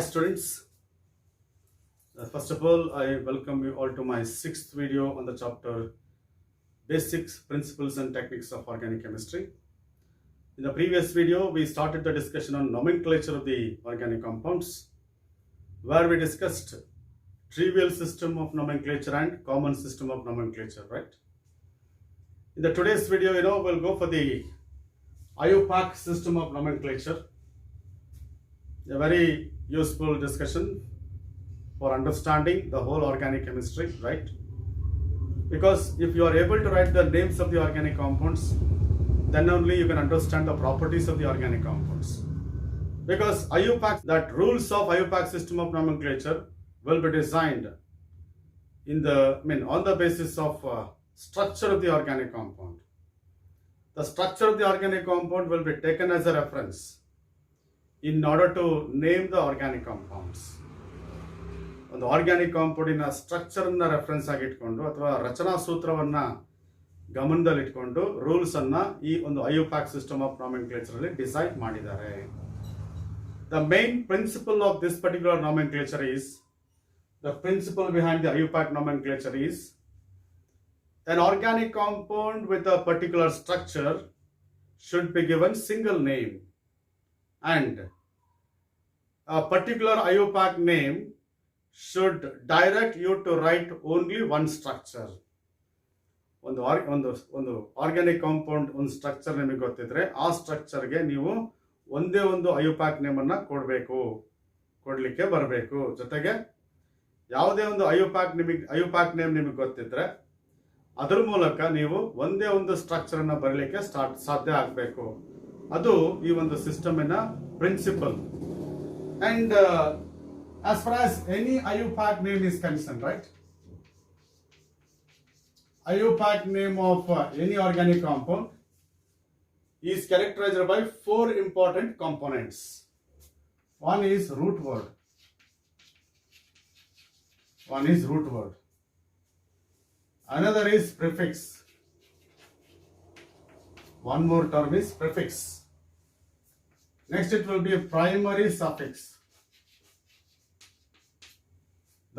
students. First of all, I welcome you all to my sixth video on the chapter Basics, Principles and Techniques of Organic Chemistry. In the previous video, we started the discussion on nomenclature of the organic compounds, where we discussed trivial system of nomenclature and common system of nomenclature, right? In the today's video, we'll go for the IUPAC system of nomenclature. A very useful discussion for understanding the whole organic chemistry, right? Because if you are able to write the names of the organic compounds, then only you can understand the properties of the organic compounds. Because IUPAC, that rules of IUPAC system of nomenclature will be designed on the basis of structure of the organic compound. The structure of the organic compound will be taken as a reference in order to name the organic compounds. ಒಂದು organic ಕಾಂಪೌಂಡಿನ ಸ್ಟ್ರಕ್ಚರನ್ನು reference ಆಗಿ ಇಟ್ಕೊಂಡು ಅಥವಾ ರಚನಾ ಸೂತ್ರವನ್ನು ಗಮನದಲ್ಲಿಟ್ಕೊಂಡು ರೂಲ್ಸನ್ನು ಈ ಒಂದು ಐಯುಪ್ಯಾಕ್ ಸಿಸ್ಟಮ್ ಆಫ್ ನಾಮೆನ್ಕ್ಲೇಚರಲ್ಲಿ ಡಿಸೈಡ್ ಮಾಡಿದ್ದಾರೆ. The main principle of this particular nomenclature is the principle behind the IUPAC nomenclature is an organic compound with a particular structure should be given single name, and a particular IUPAC name should direct you to write only one structure. ಒಂದು organic compound ಒಂದು structure ನಿಮಗೆ ಗೊತ್ತಿದ್ರೆ ಆ ಸ್ಟ್ರಕ್ಚರ್ಗೆ ನೀವು ಒಂದೇ ಒಂದು IUPAC ನೇಮನ್ನು ಕೊಡಲಿಕ್ಕೆ ಬರಬೇಕು. ಜೊತೆಗೆ ಯಾವುದೇ ಒಂದು ಐಯುಪ್ಯಾಕ್ ನೇಮ್ ನಿಮಗೆ ಗೊತ್ತಿದ್ರೆ ಅದ್ರ ಮೂಲಕ ನೀವು ಒಂದೇ ಒಂದು ಸ್ಟ್ರಕ್ಚರ್ ಅನ್ನ ಬರಲಿಕ್ಕೆ ಸಾಧ್ಯ ಆಗಬೇಕು. ಅದು ಈ ಒಂದು ಸಿಸ್ಟಮಿನ principle. And as far as any IUPAC name is concerned, right? IUPAC name of any organic compound is characterized by four important components. One is root word. Another is prefix. One more term is prefix. Next it will be a primary suffix.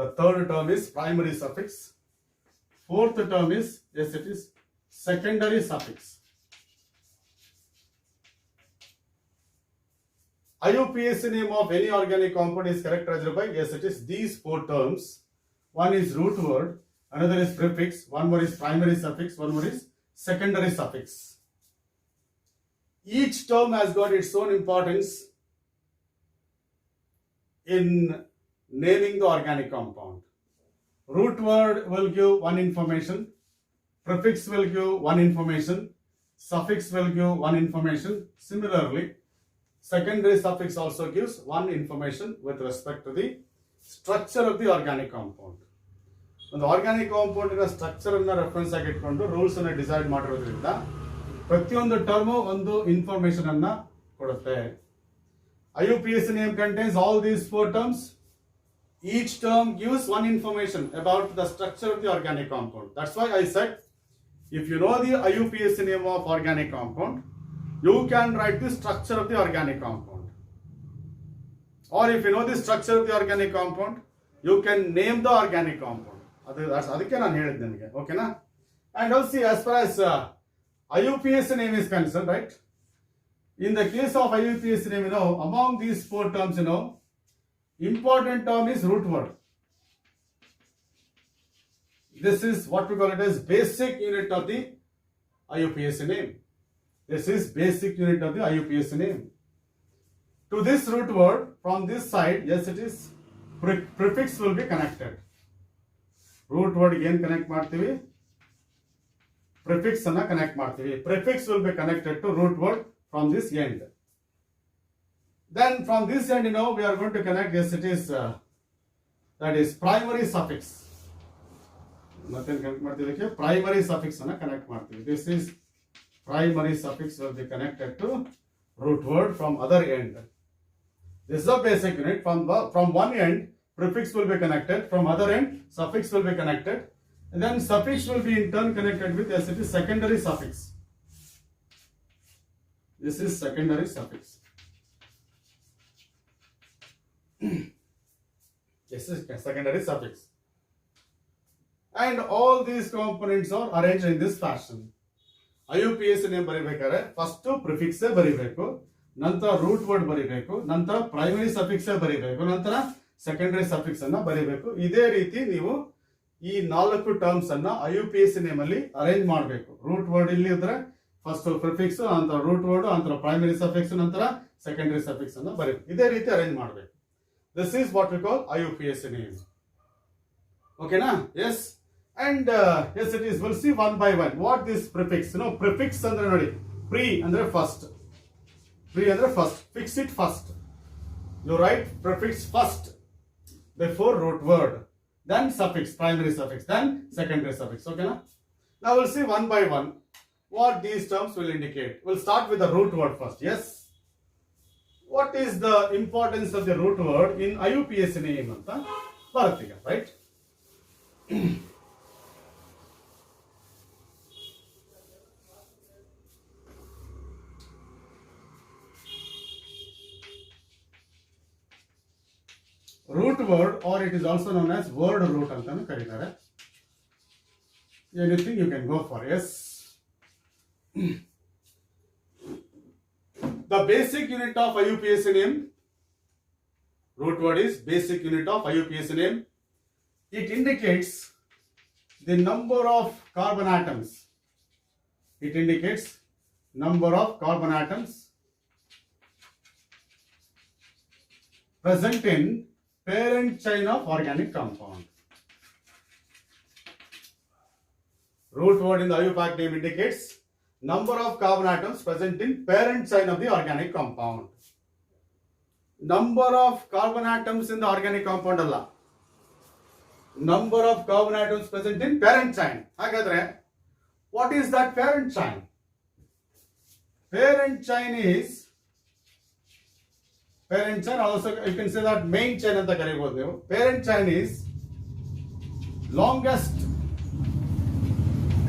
The third term is primary suffix. Fourth term is, yes, it is secondary suffix. IUPAC name of any organic compound is characterized by, yes, it is these four terms. One is root word, another is prefix, one more is primary suffix, one more is secondary suffix. Each term has got its own importance in naming the organic compound. Root word will give one information, prefix will give one information, suffix will give one information. Similarly, secondary suffix also gives one information with respect to the structure of the organic compound. ಒಂದು organic ಕಾಂಪೌಂಡಿನ structure ಅನ್ನ reference ಆಗಿ ಇಟ್ಕೊಂಡು rules ಅನ್ನ decide ಮಾಡಿರೋದ್ರಿಂದ ಪ್ರತಿಯೊಂದು term ಒಂದು information ಅನ್ನ ಕೊಡುತ್ತೆ. IUPAC name contains all these four terms. Each term gives one information about the structure of the organic compound. That's why I said, if you know the IUPAC name of organic compound, you can write the structure of the organic compound. Or if you know the structure of the organic compound, you can name the organic compound. ಅದಕ್ಕೆ ನಾನು ಹೇಳಿದ್ದೆ ನಿಮಗೆ, ಓಕೆನಾ? And also as far as IUPAC name is concerned, right? In the case of IUPAC name, among these four terms, important term is root word. This is what we call it as basic unit of the IUPAC name. This is basic unit of the IUPAC name. To this root word, from this side, yes, it is prefix will be connected. Root word again connect ಮಾಡ್ತೀವಿ, prefix ಅನ್ನ connect ಮಾಡ್ತೀವಿ. Prefix will be connected to root word from this end. Then from this end, we are going to connect, yes, it is that is primary suffix. Nothing connect ಮಾಡ್ತೀವಿ, primary suffix ಅನ್ನ connect ಮಾಡ್ತೀವಿ. This is primary suffix will be connected to root word from other end. This is a basic unit. From one end, prefix will be connected. From other end, suffix will be connected. And then suffix will be in turn connected with, yes, it is secondary suffix. This is secondary suffix. Yes, secondary suffix. And all these components are arranged in this fashion. IUPAC name ಬರೀಬೇಕಾದ್ರೆ first prefix ಬರೀಬೇಕು, ನಂತರ root word ಬರೀಬೇಕು, ನಂತರ primary suffix ಬರೀಬೇಕು, ನಂತರ secondary suffix ಅನ್ನ ಬರೀಬೇಕು. ಇದೇ ರೀತಿ ನೀವು ಈ 4 ಟರ್ಮ್ಸ್ ಅನ್ನ IUPAC ನೇಮ್ ಅಲ್ಲಿ ಅರೇಂಜ್ ಮಾಡಬೇಕು. ರೂಟ್ ವರ್ಡ್ ಇಲ್ಲಿ ಇದ್ರೆ ಫಸ್ಟ್ ಪ್ರಿಫಿಕ್ಸ್, ನಂತರ ರೂಟ್ ವರ್ಡ್, ನಂತರ ಪ್ರೈಮರಿ ಸಫಿಕ್ಸ್, ನಂತರ ಸೆಕೆಂಡರಿ ಸಫಿಕ್ಸ್ ಅನ್ನ ಬರೀಬೇಕು. ಇದೇ ರೀತಿ ಅರೇಂಜ್ ಮಾಡಬೇಕು. This is what we call IUPAC name. Okay na? Yes. And yes, it is. We'll see one by one. What this prefix? Prefix andre nodi. Pre andre first. Pre andre first. Fix it first. You write prefix first before root word. Then suffix, primary suffix. Then secondary suffix. Okay na? Now we'll see one by one what these terms will indicate. We'll start with the root word first. Yes. What is the importance of the root word in IUPAC name anta baratiga, right? Root word, or it is also known as word root antanu karitare. Anything you can go for. Yes. The basic unit of IUPAC name, root word is basic unit of IUPAC name. It indicates the number of carbon atoms. It indicates number of carbon atoms present in parent chain of organic compound. Root word in the IUPAC name indicates number of carbon atoms present in parent chain of the organic compound. Number of carbon atoms in the organic compound alla. Number of carbon atoms present in parent chain. Hagadre, what is that parent chain? Parent chain is, parent chain also you can say that main chain anta karibodu ನೀವು. Parent chain is longest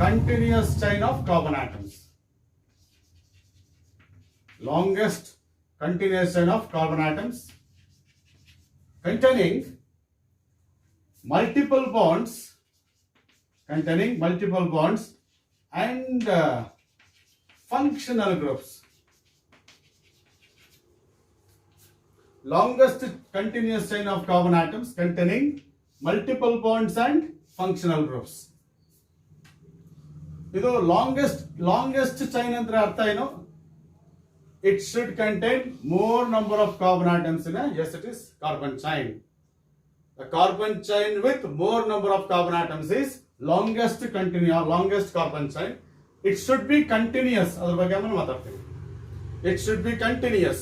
continuous chain of carbon atoms. Longest continuous chain of carbon atoms containing multiple bonds and functional groups. Longest continuous chain of carbon atoms containing multiple bonds and functional groups. ಇದು longest chain ಅಂದ್ರೆ ಅರ್ಥ ಏನು? It should contain more number of carbon atoms in a, yes, it is carbon chain. The carbon chain with more number of carbon atoms is longest carbon chain. It should be continuous. It should be continuous,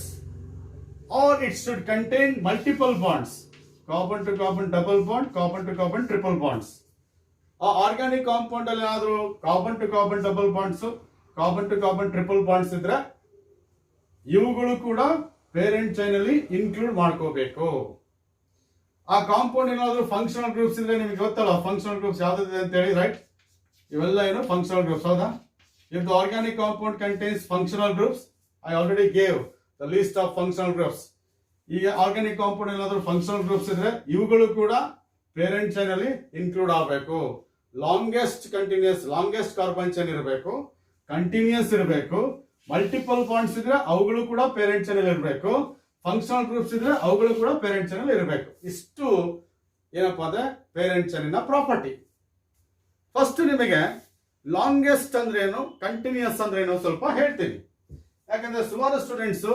or it should contain multiple bonds. Carbon to carbon double bond, carbon to carbon triple bonds. Organic compound alli ಏನಾದರೂ carbon to carbon double bonds, carbon to carbon triple bonds ಇದ್ರೆ ಇವುಗಳು ಕೂಡ parent chain ಅಲ್ಲಿ include ಮಾಡ್ಕೋಬೇಕು. ಆ compound ಏನಾದ್ರು functional groups ಇದ್ರೆ ನಿಮಗೆ ಗೊತ್ತಲ್ಲ ಫಂಕ್ಷನಲ್ ಗ್ರೂಪ್ಸ್ ಯಾವ್ದಿದೆ ಅಂತ ಹೇಳಿ, ರೈಟ್? ಇವೆಲ್ಲ ಏನು ಫಂಕ್ಷನಲ್ ಗ್ರೂಪ್ಸ್, ಹೌದಾ? If the organic compound contains functional groups, I already gave the list of functional groups. ಈಗ ಆರ್ಗ್ಯಾನಿಕ್ ಕಾಂಪೌಂಡ್ ಏನಾದ್ರು ಫಂಕ್ಷನಲ್ ಗ್ರೂಪ್ಸ್ ಇದ್ರೆ ಇವುಗಳು ಕೂಡ ಪೇರೆಂಟ್ ಚೈನ್ ಅಲ್ಲಿ ಇನ್ಕ್ಲೂಡ್ ಆಗಬೇಕು. ಲಾಂಗೆಸ್ಟ್ ಕಾರ್ಬನ್ ಚೈನ್ ಇರಬೇಕು, ಕಂಟಿನ್ಯೂಸ್ ಇರಬೇಕು, ಮಲ್ಟಿಪಲ್ ಬಾಂಡ್ಸ್ ಇದ್ರೆ ಅವುಗಳು ಕೂಡ ಪೇರೆಂಟ್ ಚೈನ್ ಅಲ್ಲಿ ಇರಬೇಕು, ಫಂಕ್ಷನಲ್ ಗ್ರೂಪ್ಸ್ ಇದ್ರೆ ಅವುಗಳು ಕೂಡ ಪೇರೆಂಟ್ ಚೈನ್ ಅಲ್ಲಿ ಇರಬೇಕು. ಇಷ್ಟು ಏನಪ್ಪಾ ಅಂದ್ರೆ ಪೇರೆಂಟ್ ಚೈನಿನ ಪ್ರಾಪರ್ಟಿ. ಫಸ್ಟ್ ನಿಮಗೆ ಲಾಂಗೆಸ್ಟ್ ಅಂದ್ರೆ ಏನು, ಕಂಟಿನ್ಯೂಸ್ ಅಂದ್ರೆ ಏನು ಸ್ವಲ್ಪ ಹೇಳ್ತೀನಿ. ಯಾಕಂದ್ರೆ ಸುಮಾರು ಸ್ಟೂಡೆಂಟ್ಸ್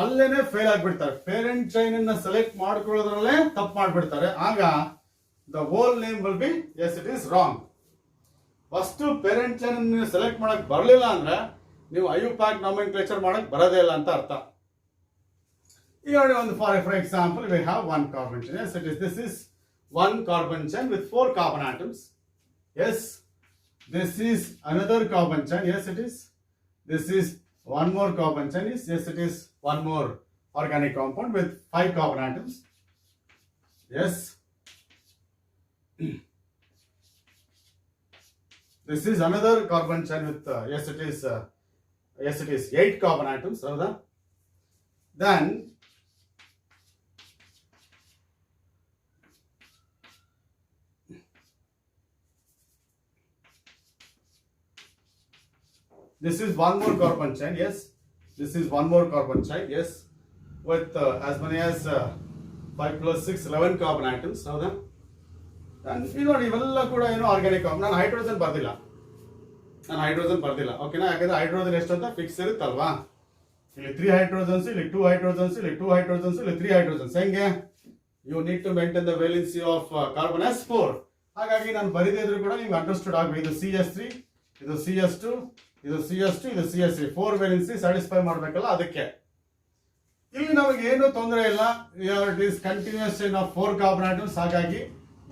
ಅಲ್ಲೇನೆ ಫೇಲ್ ಆಗ್ಬಿಡ್ತಾರೆ. ಪೇರೆಂಟ್ ಚೈನ್ ಅನ್ನ ಸೆಲೆಕ್ಟ್ ಮಾಡ್ಕೊಳ್ಳೋದ್ರಲ್ಲೇ ತಪ್ಪು ಮಾಡ್ಬಿಡ್ತಾರೆ. ಆಗ the whole name will be, yes, it is wrong. First parent chain ಅನ್ನು ಸೆಲೆಕ್ಟ್ ಮಾಡಕ್ ಬರಲಿಲ್ಲ ಅಂದ್ರೆ ನೀವು IUPAC ನಾಮೆನ್ಕ್ಲೇಚರ್ ಮಾಡಕ್ ಬರೋದೇ ಇಲ್ಲ ಅಂತ ಅರ್ಥ. ಈಗ ನೋಡಿ, ಒಂದು for example we have one carbon chain. Yes, it is, this is one carbon chain with 4 carbon atoms. Yes, this is another carbon chain. Yes, it is, this is one more carbon chain. Yes, it is one more organic compound with 5 carbon atoms. Yes, this is another carbon chain with yes, it is 8 carbon atoms. So then This is one more carbon chain, yes. This is one more carbon chain, yes, with as many as 5 plus 6 11 carbon atoms. ಹೌದಾ? ಇದು ನೋಡಿ ಇವೆಲ್ಲ ಕೂಡ ಏನು organic. ನಾನು hydrogen ಬರ್ದಿಲ್ಲ, ಓಕೆನಾ? ಯಾಕಂದ್ರೆ hydrogen ಎಷ್ಟು ಅಂತ ಫಿಕ್ಸ್ ಇರುತ್ತಲ್ವಾ? ಇಲ್ಲಿ 3 ಹೈಡ್ರೋಜನ್ಸ್, ಇಲ್ಲಿ 2 ಹೈಡ್ರೋಜನ್ಸ್, ಇಲ್ಲಿ 2 ಹೈಡ್ರೋಜನ್ಸ್, ಇಲ್ಲಿ 3 ಹೈಡ್ರೋಜನ್ಸ್. ಹೆಂಗೆ? You need to maintain the valency of carbon as 4. ಹಾಗಾಗಿ ನಾನು ಬರಿದಿದ್ರು ಕೂಡ ನಿಮ್ಗೆ ಅಂಡರ್ಸ್ಟುಡ್ ಆಗಬೇಕು. ಇದು CS3, ಇದು CS2, ಇದು CS2, ಇದು CS3, 4 ವೇಲೆನ್ಸಿ ಸ್ಯಾಟಿಸ್ಫೈ ಮಾಡಬೇಕಲ್ಲ, ಅದಕ್ಕೆ. ಇಲ್ಲಿ ನಮಗೆ ಏನು ತೊಂದರೆ ಇಲ್ಲ. It is continuous chain of 4 carbon atoms. ಹಾಗಾಗಿ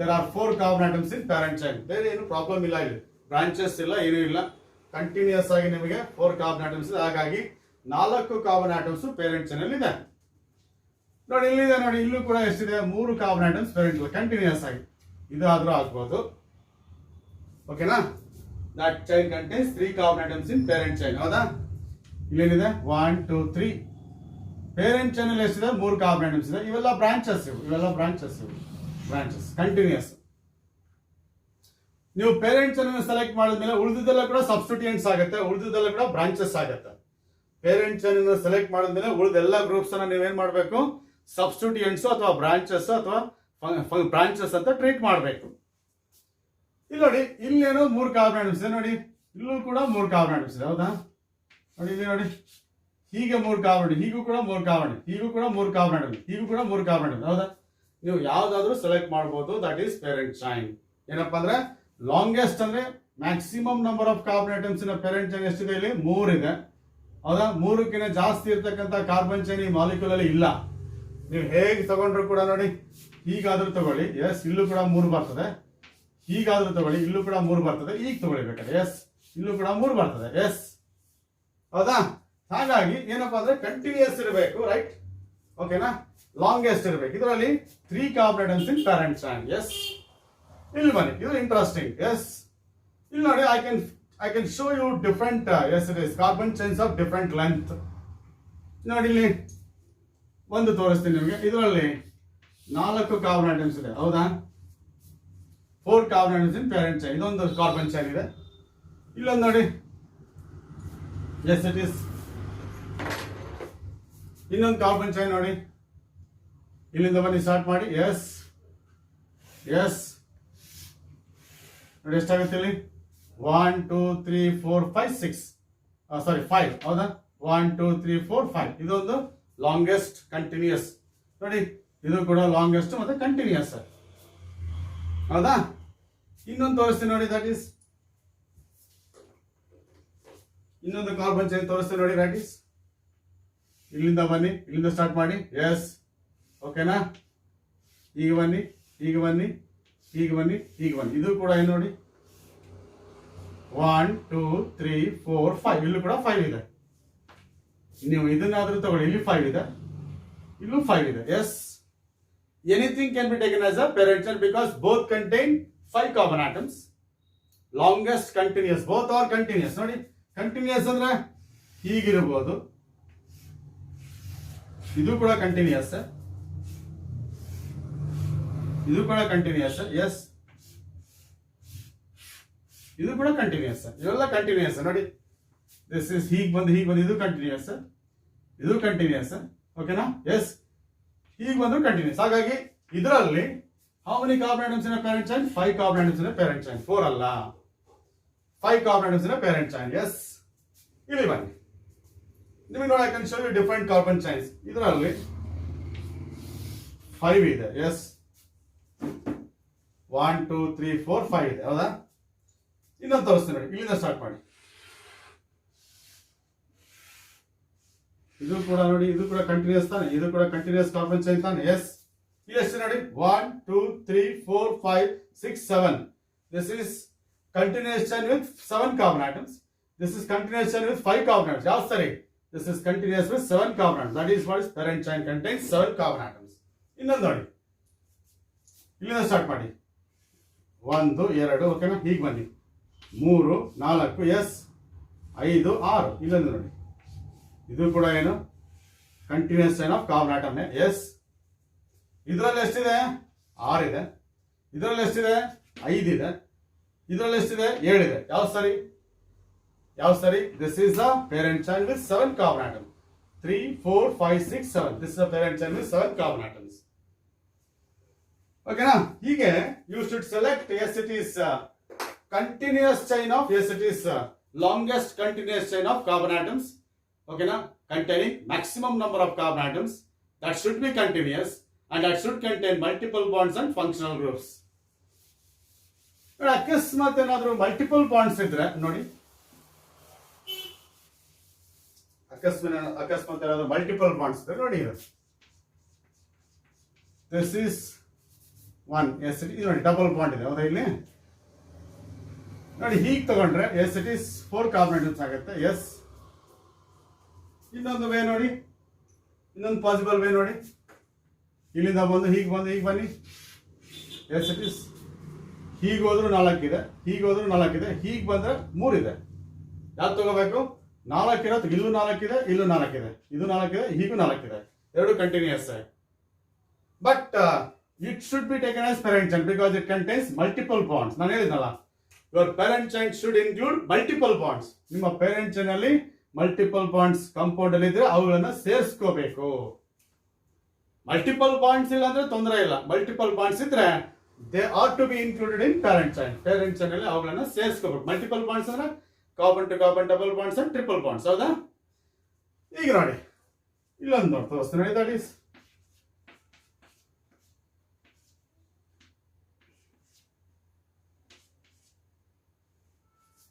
there are 4 carbon atoms in parent chain. ಬೇರೆ ಏನು ಪ್ರಾಬ್ಲಮ್ ಇಲ್ಲ, ಇಲ್ಲಿ ಬ್ರಾಂಚಸ್ ಇಲ್ಲ, ಏನೂ ಇಲ್ಲ. ಕಂಟಿನ್ಯೂಸ್ ಆಗಿ ನಿಮಗೆ 4 ಕಾರ್ಬನ್ ಆಟಮ್ಸ್ ಇದೆ. ಹಾಗಾಗಿ 4 ಕಾರ್ಬನ್ ಆಟಮ್ಸ್ ಪೇರೆಂಟ್ ಚೈನ್ ಅಲ್ಲಿ ಇದೆ. ನೋಡಿ ಇಲ್ಲಿದೆ, ನೋಡಿ ಇಲ್ಲೂ ಕೂಡ ಎಷ್ಟಿದೆ? 3 ಕಾರ್ಬನ್ ಆಟಮ್ಸ್ ಪೇರೆಂಟ್ ಕಂಟಿನ್ಯೂಸ್ ಆಗಿ. ಇದು ಆದ್ರೂ ಆಗ್ಬೋದು, ಓಕೆನಾ? That chain contains 3 carbon atoms in parent chain. ಹೌದಾ? ಇಲ್ಲೇನಿದೆ? 1 2 3. ಪೇರೆಂಟ್ ಚೈನ್ ಅಲ್ಲಿ ಎಷ್ಟಿದೆ? 3 ಕಾರ್ಬನ್ ಆಟಮ್ಸ್ ಇದೆ. ಇವೆಲ್ಲ ಬ್ರಾಂಚಸ್, ಬ್ರಾಂಚಸ್ ಕಂಟಿನ್ಯೂಸ್. ನೀವು ಪೇರೆಂಟ್ ಚೈನ್ ಅನ್ನು ಸೆಲೆಕ್ಟ್ ಮಾಡಿದ್ಮೇಲೆ ಉಳಿದಿದ್ದೆಲ್ಲ ಕೂಡ ಸಬ್ಸ್ಟಿಟ್ಯೂಯೆಂಟ್ಸ್ ಆಗುತ್ತೆ, ಉಳಿದಿದ್ದೆಲ್ಲ ಕೂಡ ಬ್ರಾಂಚಸ್ ಆಗುತ್ತೆ. ಪೇರೆಂಟ್ ಚೈನ್ ಅನ್ನು ಸೆಲೆಕ್ಟ್ ಮಾಡಿದ್ಮೇಲೆ ಉಳಿದೆಲ್ಲ ಗ್ರೂಪ್ಸ್ ಅನ್ನ ನೀವೇನ್ ಮಾಡಬೇಕು? ಸಬ್ಸ್ಟಿಟ್ಯೂಯೆಂಟ್ಸ್ ಅಥವಾ ಬ್ರಾಂಚಸ್ ಅಥವಾ ಬ್ರಾಂಚಸ್ ಅಂತ ಟ್ರೀಟ್ ಮಾಡಬೇಕು. ಇಲ್ಲಿ ನೋಡಿ, ಇಲ್ಲೇನೋ 3 ಕಾರ್ಬನ್ ಆಟಮ್ಸ್ ಇದೆ. ನೋಡಿ ಇಲ್ಲೂ ಕೂಡ 3 ಕಾರ್ಬನ್ ಆಟಮ್ಸ್ ಇದೆ. ಹೌದಾ? ನೋಡಿ ಇಲ್ಲಿ ನೋಡಿ, ಹೀಗೆ 3 ಕಾರ್ಬನ್, ಹೀಗೂ ಕೂಡ 3 ಕಾರ್ಬನ್, ಹೀಗೂ ಕೂಡ 3 ಕಾರ್ಬನ್ ಆಟಮ್, ಹೀಗೂ ಕೂಡ 3 ಕಾರ್ಬನ್ ಆಟಮ್. ಹೌದಾ? ನೀವು ಯಾವ್ದಾದ್ರು ಸೆಲೆಕ್ಟ್ ಮಾಡಬಹುದು. That is parent chain. ಏನಪ್ಪಾ ಅಂದ್ರೆ ಲಾಂಗೆಸ್ಟ್ ಅಂದ್ರೆ maximum number of carbon atoms in parent chain ಎಷ್ಟಿದೆ? ಇಲ್ಲಿ 3 ಇದೆ. ಹೌದಾ? 3ಕ್ಕಿಂತ ಜಾಸ್ತಿ ಇರ್ತಕ್ಕಂಥ ಕಾರ್ಬನ್ ಚೈನ್ ಈ ಮಾಲಿಕ್ಯೂಲ್ ಅಲ್ಲಿ ಇಲ್ಲ. ನೀವು ಹೇಗೆ ತಗೊಂಡ್ರು ಕೂಡ ನೋಡಿ, ಹೀಗಾದ್ರೂ ತಗೊಳ್ಳಿ, ಎಸ್, ಇಲ್ಲೂ ಕೂಡ 3 ಬರ್ತದೆ. ಹೀಗಾದ್ರೂ ತಗೊಳ್ಳಿ, ಇಲ್ಲೂ ಕೂಡ 3 ಬರ್ತದೆ. ಈಗ ತಗೊಳ್ಬೇಕಾದ್ರೆ ಎಸ್, ಇಲ್ಲೂ ಕೂಡ 3 ಬರ್ತದೆ. ಎಸ್, ಹೌದಾ? ಹಾಗಾಗಿ ಏನಪ್ಪಾ ಅಂದ್ರೆ ಕಂಟಿನ್ಯೂಸ್ ಇರಬೇಕು, ರೈಟ್? ಓಕೆನಾ? ಲಾಂಗೆಸ್ಟ್ ಇರಬೇಕು. ಇದರಲ್ಲಿ 3 carbon atoms in parent chain. Yes, ಇಲ್ಲಿ ಬನ್ನಿ, ಇದು ಇಂಟ್ರೆಸ್ಟಿಂಗ್. ಎಸ್, ಇಲ್ಲಿ ನೋಡಿ, I can show you different yes it is carbon chains of different length. ನೋಡಿ ಇಲ್ಲಿ ಒಂದು ತೋರಿಸ್ತೀನಿ ನಿಮಗೆ. ಇದರಲ್ಲಿ 4 ಕಾರ್ಬನ್ ಆಟಮ್ಸ್ ಇದೆ. ಹೌದಾ? 4 carbon atoms in parent chain. ಇದೊಂದು ಕಾರ್ಬನ್ ಚೈನ್ ಇದೆ. ಇಲ್ಲೊಂದು ನೋಡಿ, ಎಸ್ ಇಟ್ ಇಸ್ ಇನ್ನೊಂದು ಕಾರ್ಬನ್ ಚೈನ್. ನೋಡಿ ಇಲ್ಲಿಂದ ಬನ್ನಿ, ಸ್ಟಾರ್ಟ್ ಮಾಡಿ. ಎಸ್ ಎಸ್, ನೋಡಿ ಎಷ್ಟಾಗುತ್ತೆ ಇಲ್ಲಿ? 1 2 3 4 5 6 ಸಾರಿ 5. ಹೌದಾ? 1 2 3 4 5. ಇದೊಂದು ಲಾಂಗೆಸ್ಟ್ ಕಂಟಿನ್ಯೂಸ್. ನೋಡಿ ಇದು ಕೂಡ ಲಾಂಗೆಸ್ಟ್ ಮತ್ತೆ ಕಂಟಿನ್ಯೂಸ್. ಹೌದಾ? ಇನ್ನೊಂದು ತೋರಿಸ್ತೀನಿ ನೋಡಿ, ದಟ್ ಈಸ್ ಇನ್ನೊಂದು ಕಾರ್ಬನ್ ಚೈನ್ ತೋರಿಸ್ತೀನಿ ನೋಡಿ. ದಟ್ ಈಸ್ ಇಲ್ಲಿಂದ ಬನ್ನಿ, ಇಲ್ಲಿಂದ ಸ್ಟಾರ್ಟ್ ಮಾಡಿ. ಎಸ್, ಓಕೆನಾ? ಈಗ ಬನ್ನಿ, ಈಗ ಬನ್ನಿ, ಈಗ ಬನ್ನಿ, ಈಗ ಬನ್ನಿ. ಇದು ಕೂಡ ಏನು ನೋಡಿ, 1 2 3 4 5. ಇಲ್ಲೂ ಕೂಡ 5 ಇದೆ. ನೀವು ಇದನ್ನಾದ್ರೂ ತಗೊಳ್ಳಿ, ಇಲ್ಲಿ 5 ಇದೆ, ಇಲ್ಲೂ 5 ಇದೆ. Yes, anything can be taken as a parent chain because both contain 5 carbon atoms. Longest continuous, both are continuous. ನೋಡಿ ಕಂಟಿನ್ಯೂಸ್ ಅಂದ್ರೆ ಹೀಗಿರಬಹುದು, ಇದು ಕೂಡ ಕಂಟಿನ್ಯೂಸ್, ಇದು ಕೂಡ ಕಂಟಿನ್ಯೂಸ್. ಎಸ್, ಇದು ಕೂಡ ಕಂಟಿನ್ಯೂಸ್. ಇವೆಲ್ಲ ಕಂಟಿನ್ಯೂಸ್. ನೋಡಿ ದಿಸ್ ಇಸ್ ಹೀಗೆ ಬಂದು ಇದು ಕಂಟಿನ್ಯೂಸ್, ಇದು ಕಂಟಿನ್ಯೂಸ್. ಓಕೆನಾ? ಎಸ್, ಹೀಗೆ ಬಂದು ಕಂಟಿನ್ಯೂಸ್. ಹಾಗಾಗಿ ಇದರಲ್ಲಿ how many carbon atoms in parent chain? 5 carbon atoms in parent chain. 4 ಅಲ್ಲ, 5 carbon atoms in parent chain. Yes, ಇಲ್ಲಿ ಬನ್ನಿ, ನಿಮಗೆ ನೋಡಿ, I can show you different carbon chains. ಇದರಲ್ಲಿ 5 ಇದೆ. ಎಸ್, 1 2 3 4 5 ಇದೆ. ಹೌದಾ? ಇನ್ನೊಂದು ತೋರಿಸ್ತೀನಿ ನೋಡಿ, ಇಲ್ಲಿಂದ ಸ್ಟಾರ್ಟ್ ಮಾಡಿ. ಇದು ಕೂಡ ನೋಡಿ, ಇದು ಕೂಡ ಕಂಟಿನ್ಯೂಸ್ ತಾನೆ, ಇದು ಕೂಡ ಕಂಟಿನ್ಯೂಸ್ ಕಾರ್ಬನ್ ಚೈನ್ ತಾನೆ. ಎಸ್, ಇಲ್ಲಿ ಎಷ್ಟು ನೋಡಿ, 1 2 3 4 5 6 7. This is continuous chain with 7 carbon atoms. This is continuous chain with 5 carbon atoms. ಯಾವ ಸರಿ? This is continuous with 7 carbon atoms. That is what is parent chain contains 7 carbon atoms. ಇನ್ನೊಂದು ನೋಡಿ, ಇಲ್ಲಿಂದ start ಮಾಡಿ. 1 2, ಓಕೆನಾ? ಹೀಗೆ ಬನ್ನಿ, 3 4, ಎಸ್, 5 6. ಇಲ್ಲೊಂದು ನೋಡಿ, ಇದು ಕೂಡ ಏನು continuous chain of carbon atom. Yes, ಇದರಲ್ಲಿ ಎಷ್ಟಿದೆ? 6 ಇದೆ. ಇದರಲ್ಲಿ ಎಷ್ಟಿದೆ? 5 ಇದೆ. ಇದರಲ್ಲಿ ಎಷ್ಟಿದೆ? 7 ಇದೆ. ಯಾವ ಸರಿ? Yav sari? This is the parent chain with 7 carbon atoms. 3, 4, 5, 6, 7. This is the parent chain with 7 carbon atoms. Okay, now hige you should select, yes it is continuous chain of, yes it is longest continuous chain of carbon atoms. Okay, now containing maximum number of carbon atoms, that should be continuous and that should contain multiple bonds and functional groups. ಅಕಸ್ಮಾತ್ ಏನಾದರೂ multiple bonds ಇದ್ರೆ ನೋಡಿ, ಅಕಸ್ಮಾತ್ ಏನಾದರೂ multiple bonds ಇದ್ರೆ ನೋಡಿ, this is 1, yes it ನೋಡಿ double bond ಇದೆ ಹೌದಾ, ಇಲ್ಲಿ ನೋಡಿ ಹೀಗೆ ತಗೊಂಡ್ರೆ yes it is 4 carbon atoms ಆಗುತ್ತೆ. ಎಸ್ ಇನ್ನೊಂದು ವೇ ನೋಡಿ, ಇನ್ನೊಂದು ಪಾಸಿಬಲ್ ವೇ ನೋಡಿ, ಇಲ್ಲಿಂದ ಬಂದು ಹೀಗೆ ಬನ್ನಿ. ಎಸ್ ಇಟ್ ಈಸ್ ಹೀಗೆ ಹೋದ್ರು 4 ಇದೆ, ಹೀಗೆ ಹೋದ್ರು 4 ಇದೆ, ಹೀಗೆ ಬಂದ್ರೆ 3 ಇದೆ. ಯಾವ್ದು ತಗೋಬೇಕು? 4 ಇರೋದು, ಇಲ್ಲೂ 4 ಇದೆ, ಇಲ್ಲೂ 4 ಇದೆ, ಇದು 4 ಇದೆ, ಹೀಗೂ 4 ಇದೆ, ಎರಡು continuous. But it should be taken as parent chain because it contains multiple bonds. ನಾನು ಹೇಳಿದ್ನಲ್ಲ, your parent chain should include multiple bonds. ನಿಮ್ಮ ಪೇರೆಂಟ್ ಚೈನ್ ಅಲ್ಲಿ ಮಲ್ಟಿಪಲ್ ಬಾಂಡ್ಸ್ ಕಾಂಪೌಂಡ್ ಅಲ್ಲಿ ಇದ್ರೆ ಅವುಗಳನ್ನ ಸೇರಿಸ್ಕೋಬೇಕು. ಮಲ್ಟಿಪಲ್ ಬಾಂಡ್ಸ್ ಇಲ್ಲ ಅಂದ್ರೆ ತೊಂದರೆ ಇಲ್ಲ, ಮಲ್ಟಿಪಲ್ ಬಾಂಡ್ಸ್ ಇದ್ರೆ they ought to be included in parent chain. Parent chain ಅಲ್ಲಿ ಅವುಗಳನ್ನ ಸೇರಿಸ್ಕೋಬೇಕು. ಮಲ್ಟಿಪಲ್ ಬಾಂಡ್ಸ್ ಅಂದ್ರೆ carbon to carbon double bonds and triple bonds, ಹೌದಾ? ಈಗ ನೋಡಿ ಇಲ್ಲೊಂದು ನೋಡಿ ತೋರಿಸ್ತೀನಿ ನೋಡಿ, ದಟ್ ಈಸ್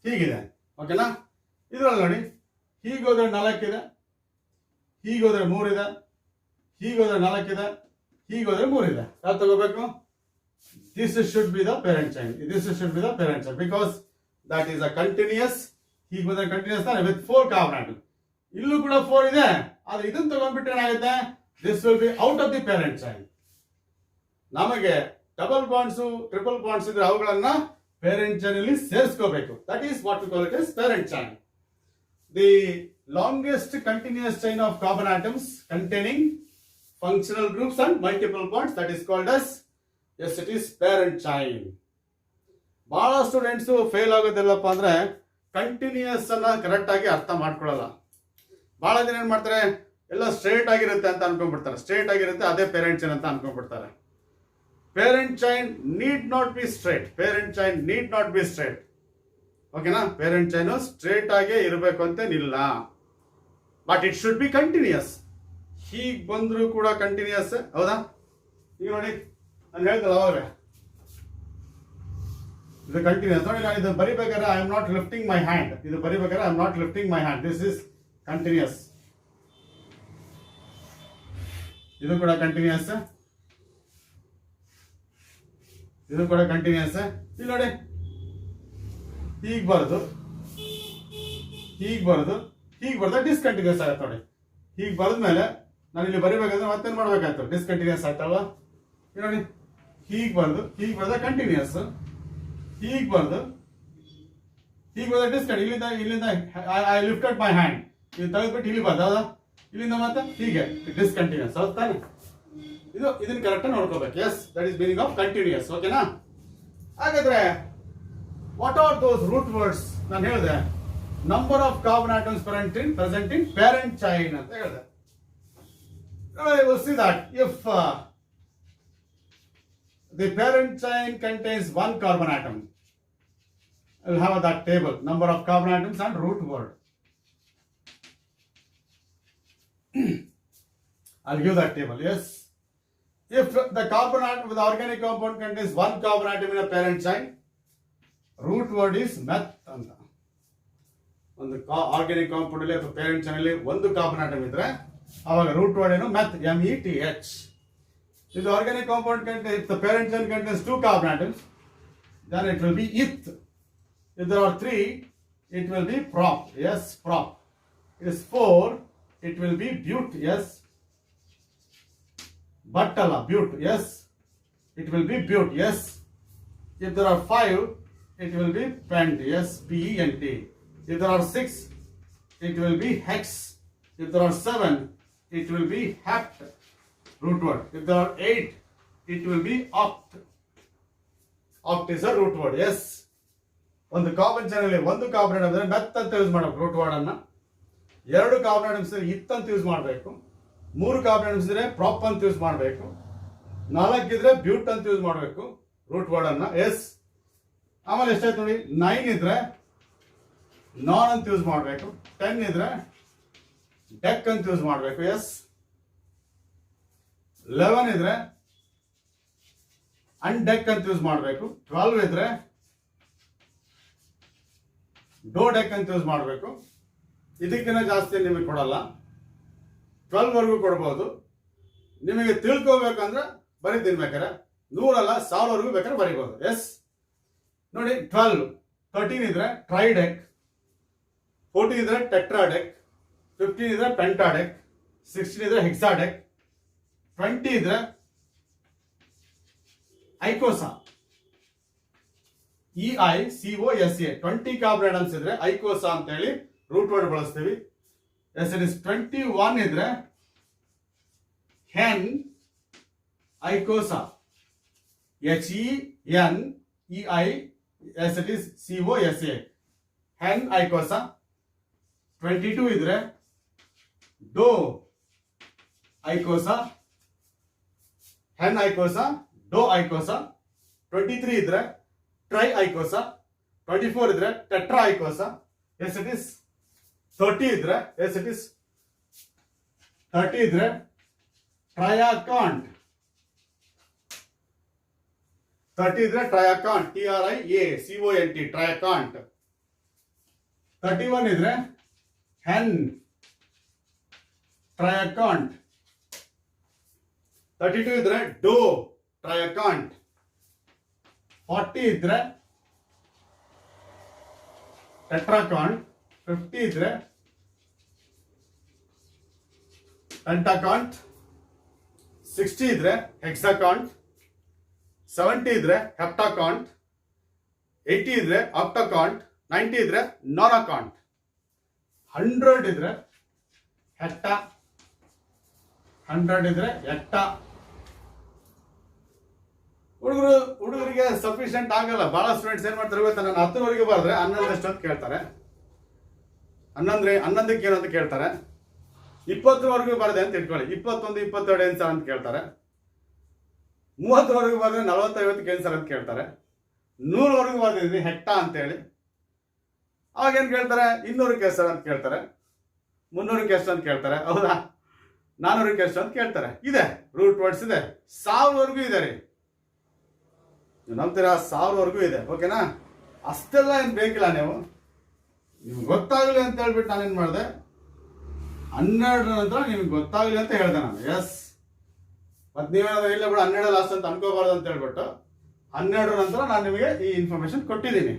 ಹೀಗಿದೆ. ಓಕೆನಾ? ಇದ್ರಲ್ಲಿ ನೋಡಿ ಹೀಗೆ ಹೋದ್ರೆ 4 ಇದೆ, ಹೀಗೆ ಹೋದ್ರೆ 3 ಇದೆ, ಹೀಗೆ ಹೋದ್ರೆ 4 ಇದೆ, ಹೀಗೆ ಹೋದ್ರೆ 3 ಇದೆ. ಯಾವ್ದು ತಗೋಬೇಕು? This should be the parent chain. This should be the parent chain because that is a continuous. ಹೀಗೆ ಬಂದ್ರೆ ಕಂಟಿನ್ಯೂಸ್ ತಾನೆ ವಿತ್ 4 ಕಾರ್ಬನ್ ಆಟಮ್. ಇಲ್ಲೂ ಕೂಡ 4 ಇದೆ, ಆದ್ರೆ ಇದನ್ನ ತಗೊಂಡ್ಬಿಟ್ರೆ ಏನಾಗುತ್ತೆ? This will be out of the parent chain. ನಮಗೆ ಡಬಲ್ ಬಾಂಡ್ಸ್ ಟ್ರಿಪಲ್ ಬಾಂಡ್ಸ್ ಇದ್ರೆ ಅವುಗಳನ್ನ ಪೇರೆಂಟ್ ಚೈನ್ ಅಲ್ಲಿ ಸೇರಿಸ್ಕೋಬೇಕು. That is what we call it as parent chain. The longest continuous chain of carbon atoms containing functional groups and multiple bonds, that is called as, yes it is parent chain. ಬಹಳ students fail ಆಗೋದಿಲ್ಲಪ್ಪ ಅಂದ್ರೆ continuous ಅನ್ನ correct ಆಗಿ ಅರ್ಥ ಮಾಡ್ಕೊಳ್ಳಲ್ಲ. ಬಹಳ ಜನ ಏನ್ ಮಾಡ್ತಾರೆ, ಎಲ್ಲ ಸ್ಟ್ರೇಟ್ ಆಗಿರುತ್ತೆ ಅಂತ ಅನ್ಕೊಂಡ್ಬಿಡ್ತಾರೆ, ಸ್ಟ್ರೇಟ್ ಆಗಿರುತ್ತೆ ಅದೇ ಪೇರೆಂಟ್ ಚೈನ್ ಅಂತ ಅನ್ಕೊಂಡ್ಬಿಡ್ತಾರೆ. Parent chain need not be straight, parent chain need not be straight. ಓಕೆನಾ? ಪೇರೆಂಟ್ ಚೈನ್ ಸ್ಟ್ರೇಟ್ ಆಗೇ ಇರಬೇಕು ಅಂತೇನಿಲ್ಲ, but it should be continuous. ಹೀಗೆ ಬಂದ್ರು ಕೂಡ ಕಂಟಿನ್ಯೂಸ್, ಹೌದಾ? ಈಗ ನೋಡಿ ನಾನು ಹೇಳ್ತಲ್ಲ ಅವಾಗ ಇದು ಕಂಟಿನ್ಯೂಸ್ ನೋಡಿ. ನಾನು ಇದು ಬರಿಬೇಕಾದ್ರೆ I am not lifting my hand, ಇದು ಬರಿಬೇಕಾದ್ರೆ I am not lifting my hand. This is continuous. ಇದು ಕೂಡ ಕಂಟಿನ್ಯೂಸ್, ಇದು ಕೂಡ ಕಂಟಿನ್ಯೂಸ್. ಇಲ್ಲಿ ನೋಡಿ ಹೀಗೆ ಬರೋದು, ಹೀಗೆ ಬರೋದು, ಹೀಗೆ ಬರೋದು ಡಿಸ್ಕಂಟಿನ್ಯೂಸ್ ಆಗುತ್ತೆ ನೋಡಿ. ಹೀಗೆ ಬರೆದ್ಮೇಲೆ ನಾನು ಇಲ್ಲಿ ಬರಿಬೇಕಾದ್ರೆ ಮತ್ತೇನು ಮಾಡ್ಬೇಕಾಯ್ತು? ಡಿಸ್ಕಂಟಿನ್ಯೂಸ್ ಆಯ್ತಲ್ವಾ? ನೋಡಿ ಹೀಗೆ ಬರೋದು ಕಂಟಿನ್ಯೂಸ್, ಹೀಗೆ ಬರೋದು ಡಿಸ್ಕಂಟಿನ್ಯೂಸ್. ಇಲ್ಲಿಂದ ಐ ಲಿಫ್ಟೆಡ್ ಮೈ ಹ್ಯಾಂಡ್, ಇದು ತೆಗೆದ್ಬಿಟ್ಟು ಇಲ್ಲಿ ಬರ್ದು, ಹೌದಾ? ಇಲ್ಲಿಂದ ಮತ್ತೆ ಹೀಗೆ ಡಿಸ್ಕಂಟಿನ್ಯೂಸ್, ಹೌದು ತಾನೆ? ಇದನ್ನ ಕರೆಕ್ಟ್ ನೋಡ್ಕೋಬೇಕು. Yes, that is meaning of continuous. ಓಕೆನಾ? ಹಾಗಾದ್ರೆ what are those root words? ನಾನು ಹೇಳಿದೆ number of carbon atoms present in parent chain ಅಂತ ಹೇಳಿದೆ. See that if the parent chain contains 1 carbon atom, I will have that table, number of carbon atoms and root word. I'll give that table. Yes, if the carbon atom with the organic compound contains 1 carbon atom in a parent chain, root word is meth anta. ಒಂದು organic compound ಅಲ್ಲಿ ಅಥವಾ parent chain ಅಲ್ಲಿ 1 carbon atom ಇದ್ರೆ ಅವಾಗ root word ಏನು? ಮೆತ್, METH. If the organic compound contains, if the parent chain contains 2 carbon atoms, then it will be eth. If there are 3, it will be prop. Yes, prop. It is 4, it will be but. Yes, buttala, but. Yes, it will be but. Yes. If there are 5, it will be pent. Yes, PENT. If there are 6, it will be hex. If there are 7, it will be hept, root word. If there are 8, it will be oct. Oct is a root word. Yes. ಒಂದು carbon ಚೈನಲ್ಲಿ ಒಂದು carbon atom ಇದ್ರೆ ಮೆತ್ ಅಂತ use ಮಾಡಬೇಕು root word ಅನ್ನ. 2 carbon atoms ಇದ್ರೆ ಇತ್ ಅಂತ use ಮಾಡಬೇಕು. 3 ಕಾರ್ಬನ್ ಆಟಮ್ಸ್ ಇದ್ರೆ ಪ್ರಾಪ್ ಅಂತ ಯೂಸ್ ಮಾಡಬೇಕು. 4 ಇದ್ರೆ ಬ್ಯೂಟ್ ಅಂತ ಯೂಸ್ ಮಾಡಬೇಕು ರೂಟ್ ವರ್ಡ್ ಅನ್ನ. ಎಸ್. ಆಮೇಲೆ ಎಷ್ಟಾಯ್ತು ನೋಡಿ, 9 ಇದ್ರೆ ನಾನ್ ಅಂತ ಯೂಸ್ ಮಾಡಬೇಕು. 10 ಇದ್ರೆ ಡೆಕ್ ಅಂತ ಯೂಸ್ ಮಾಡಬೇಕು. ಎಸ್. 11 ಇದ್ರೆ ಅನ್ಡೆಕ್ ಅಂತ ಯೂಸ್ ಮಾಡಬೇಕು. 12 ಇದ್ರೆ ಡೋ ಡೆಕ್ ಅಂತ ಯೂಸ್ ಮಾಡಬೇಕು. ಇದಕ್ಕಿಂತ ಜಾಸ್ತಿ ನಿಮಗೆ ಕೊಡಲ್ಲ, 12 ವರೆಗೂ ಕೊಡ್ಬೋದು. ನಿಮಗೆ ತಿಳ್ಕೋಬೇಕಂದ್ರೆ ಬರೀತೀನಿ, ಬೇಕಾರೆ 100 ಅಲ್ಲ 1000 ವರೆಗೂ ಬೇಕಾದ್ರೆ ಬರೀಬಹುದು. ಎಸ್ ನೋಡಿ, 12 13 ಇದ್ರೆ ಟ್ರೈಡೆಕ್, 14 ಇದ್ರೆ ಟೆಟ್ರಾಡೆಕ್, 15 ಇದ್ರೆ ಪೆಂಟಾಡೆಕ್, 16 ಇದ್ರೆ ಹೆಕ್ಸಾಡೆಕ್, 20 ಇದ್ರೆ ಐಕೋಸಾ, EICOSA. 20 ಕಾರ್ಬನ್ ಆಟಮ್ಸ್ ಇದ್ರೆ ಐಕೋಸಾ ಅಂತ ಹೇಳಿ ರೂಟ್ ವರ್ಡ್ ಬಳಸ್ತೀವಿ. Yes it is. 21 ಇದ್ರೆ ಹೆನ್ ಐಕೋಸಾ, HENEICOSA, ಹೆನ್ ಐಕೋಸಾ. 22 ಇದ್ರೆ ಡೋ ಐಕೋಸಾ, ಹೆನ್ ಐಕೋಸಾ, ಡೋ ಐಕೋಸಾ. 23 ಇದ್ರೆ ಟ್ರೈ ಐಕೋಸಾ. 24 ಇದ್ರೆ tetra icosa. Yes it is. 30 ಇದ್ರೆ ಎಸ್ ಇಟ್ ಇಸ್. 30 ಇದ್ರೆ ಟ್ರಯಾಕಾಂಟ್. 30 ಇದ್ರೆ ಟ್ರಯಾಕಾಂಟ್, TRIACONT, ಟ್ರಯಾಕಾಂಟ್. 31 ಇದ್ರೆ ಹೆನ್ ಟ್ರಯಾಕಾಂಟ್. 32 ಇದ್ರೆ ಡೋ ಟ್ರಯಾಕಾಂಟ್. 40 ಇದ್ರೆ ಟೆಟ್ರಾಕಾಂಟ್. 50 ಇದ್ರೆ ಪೆಂಟಾಕಾಂಟ್. 60 ಇದ್ರೆ ಹೆಕ್ಸಾಕಾಂಟ್. 70 ಇದ್ರೆ ಹೆಪ್ಟಾಕಾಂಟ್. 80 ಇದ್ರೆ ಆಕ್ಟಾಕಾಂಟ್. 90 ಇದ್ರೆ ನಾರಾಕಾಂಟ್. 100 ಇದ್ರೆ ಹೆಕ್ಟಾ. 100 ಇದ್ರೆ ಎಕ್ಟಾ. ಹುಡುಗರಿಗೆ ಸಫಿಷಿಯಂಟ್ ಆಗಲ್ಲ. ಬಹಳ ಸ್ಟೂಡೆಂಟ್ಸ್ ಏನ್ ಮಾಡ್ತಾರೆ ಗೊತ್ತಾ, ನಾನು 10ವರೆಗೆ ಬರೆದ್ರೆ 11 ಎಷ್ಟು ಅಂತ ಕೇಳ್ತಾರೆ. 11ಕ್ಕೆ ಏನು ಅಂತ ಕೇಳ್ತಾರೆ. 20ವರೆಗೂ ಬರದೆ ಅಂತ ಇಟ್ಕೊಳ್ಳಿ, 21, 22 ಏನು ಸರ್ ಅಂತ ಕೇಳ್ತಾರೆ. 30ವರೆಗೂ ಬರೆದ್ರೆ 40, 50 ಏನು ಸರ್ ಅಂತ ಕೇಳ್ತಾರೆ. 100ವರೆಗೂ ಬರೆದಿದ್ದೀನಿ ಹೆಕ್ಟಾ ಅಂತ ಹೇಳಿ. ಅವಾಗ ಏನ್ ಕೇಳ್ತಾರೆ, 200ಕ್ಕೆ ಎಷ್ಟು ಅಂತ ಕೇಳ್ತಾರೆ, 300ಕ್ಕೆ ಎಷ್ಟು ಅಂತ ಕೇಳ್ತಾರೆ. ಹೌದಾ, 400ಕ್ಕೆ ಎಷ್ಟು ಅಂತ ಕೇಳ್ತಾರೆ. ಇದೆ ರೂಟ್ ವರ್ಡ್ಸ್ ಇದೆ. 1000ವರೆಗೂ ಇದೆ ರೀ, ನಂಬ್ತೀರಾ? 1000ವರೆಗೂ ಇದೆ. ಓಕೆನಾ? ಅಷ್ಟೆಲ್ಲ ಏನು ಬೇಕಿಲ್ಲ. ನಿಮ್ಗೆ ಗೊತ್ತಾಗಲಿ ಅಂತ ಹೇಳ್ಬಿಟ್ಟು ನಾನೇನು ಮಾಡಿದೆ, 12 ನಂತರ ನಿಮ್ಗೆ ಗೊತ್ತಾಗಲಿ ಅಂತ ಹೇಳಿದೆ ನಾನು. ಎಸ್. ಮತ್ತೆ ನೀವೇನಾದ್ರು ಇಲ್ಲ ಬಿಡು 12 ಲಾಸ್ಟ್ ಅಂತ ಅನ್ಕೋಬಾರ್ದು ಅಂತ ಹೇಳ್ಬಿಟ್ಟು 12 ನಂತರ ನಾನು ನಿಮಗೆ ಈ ಇನ್ಫಾರ್ಮೇಶನ್ ಕೊಟ್ಟಿದ್ದೀನಿ.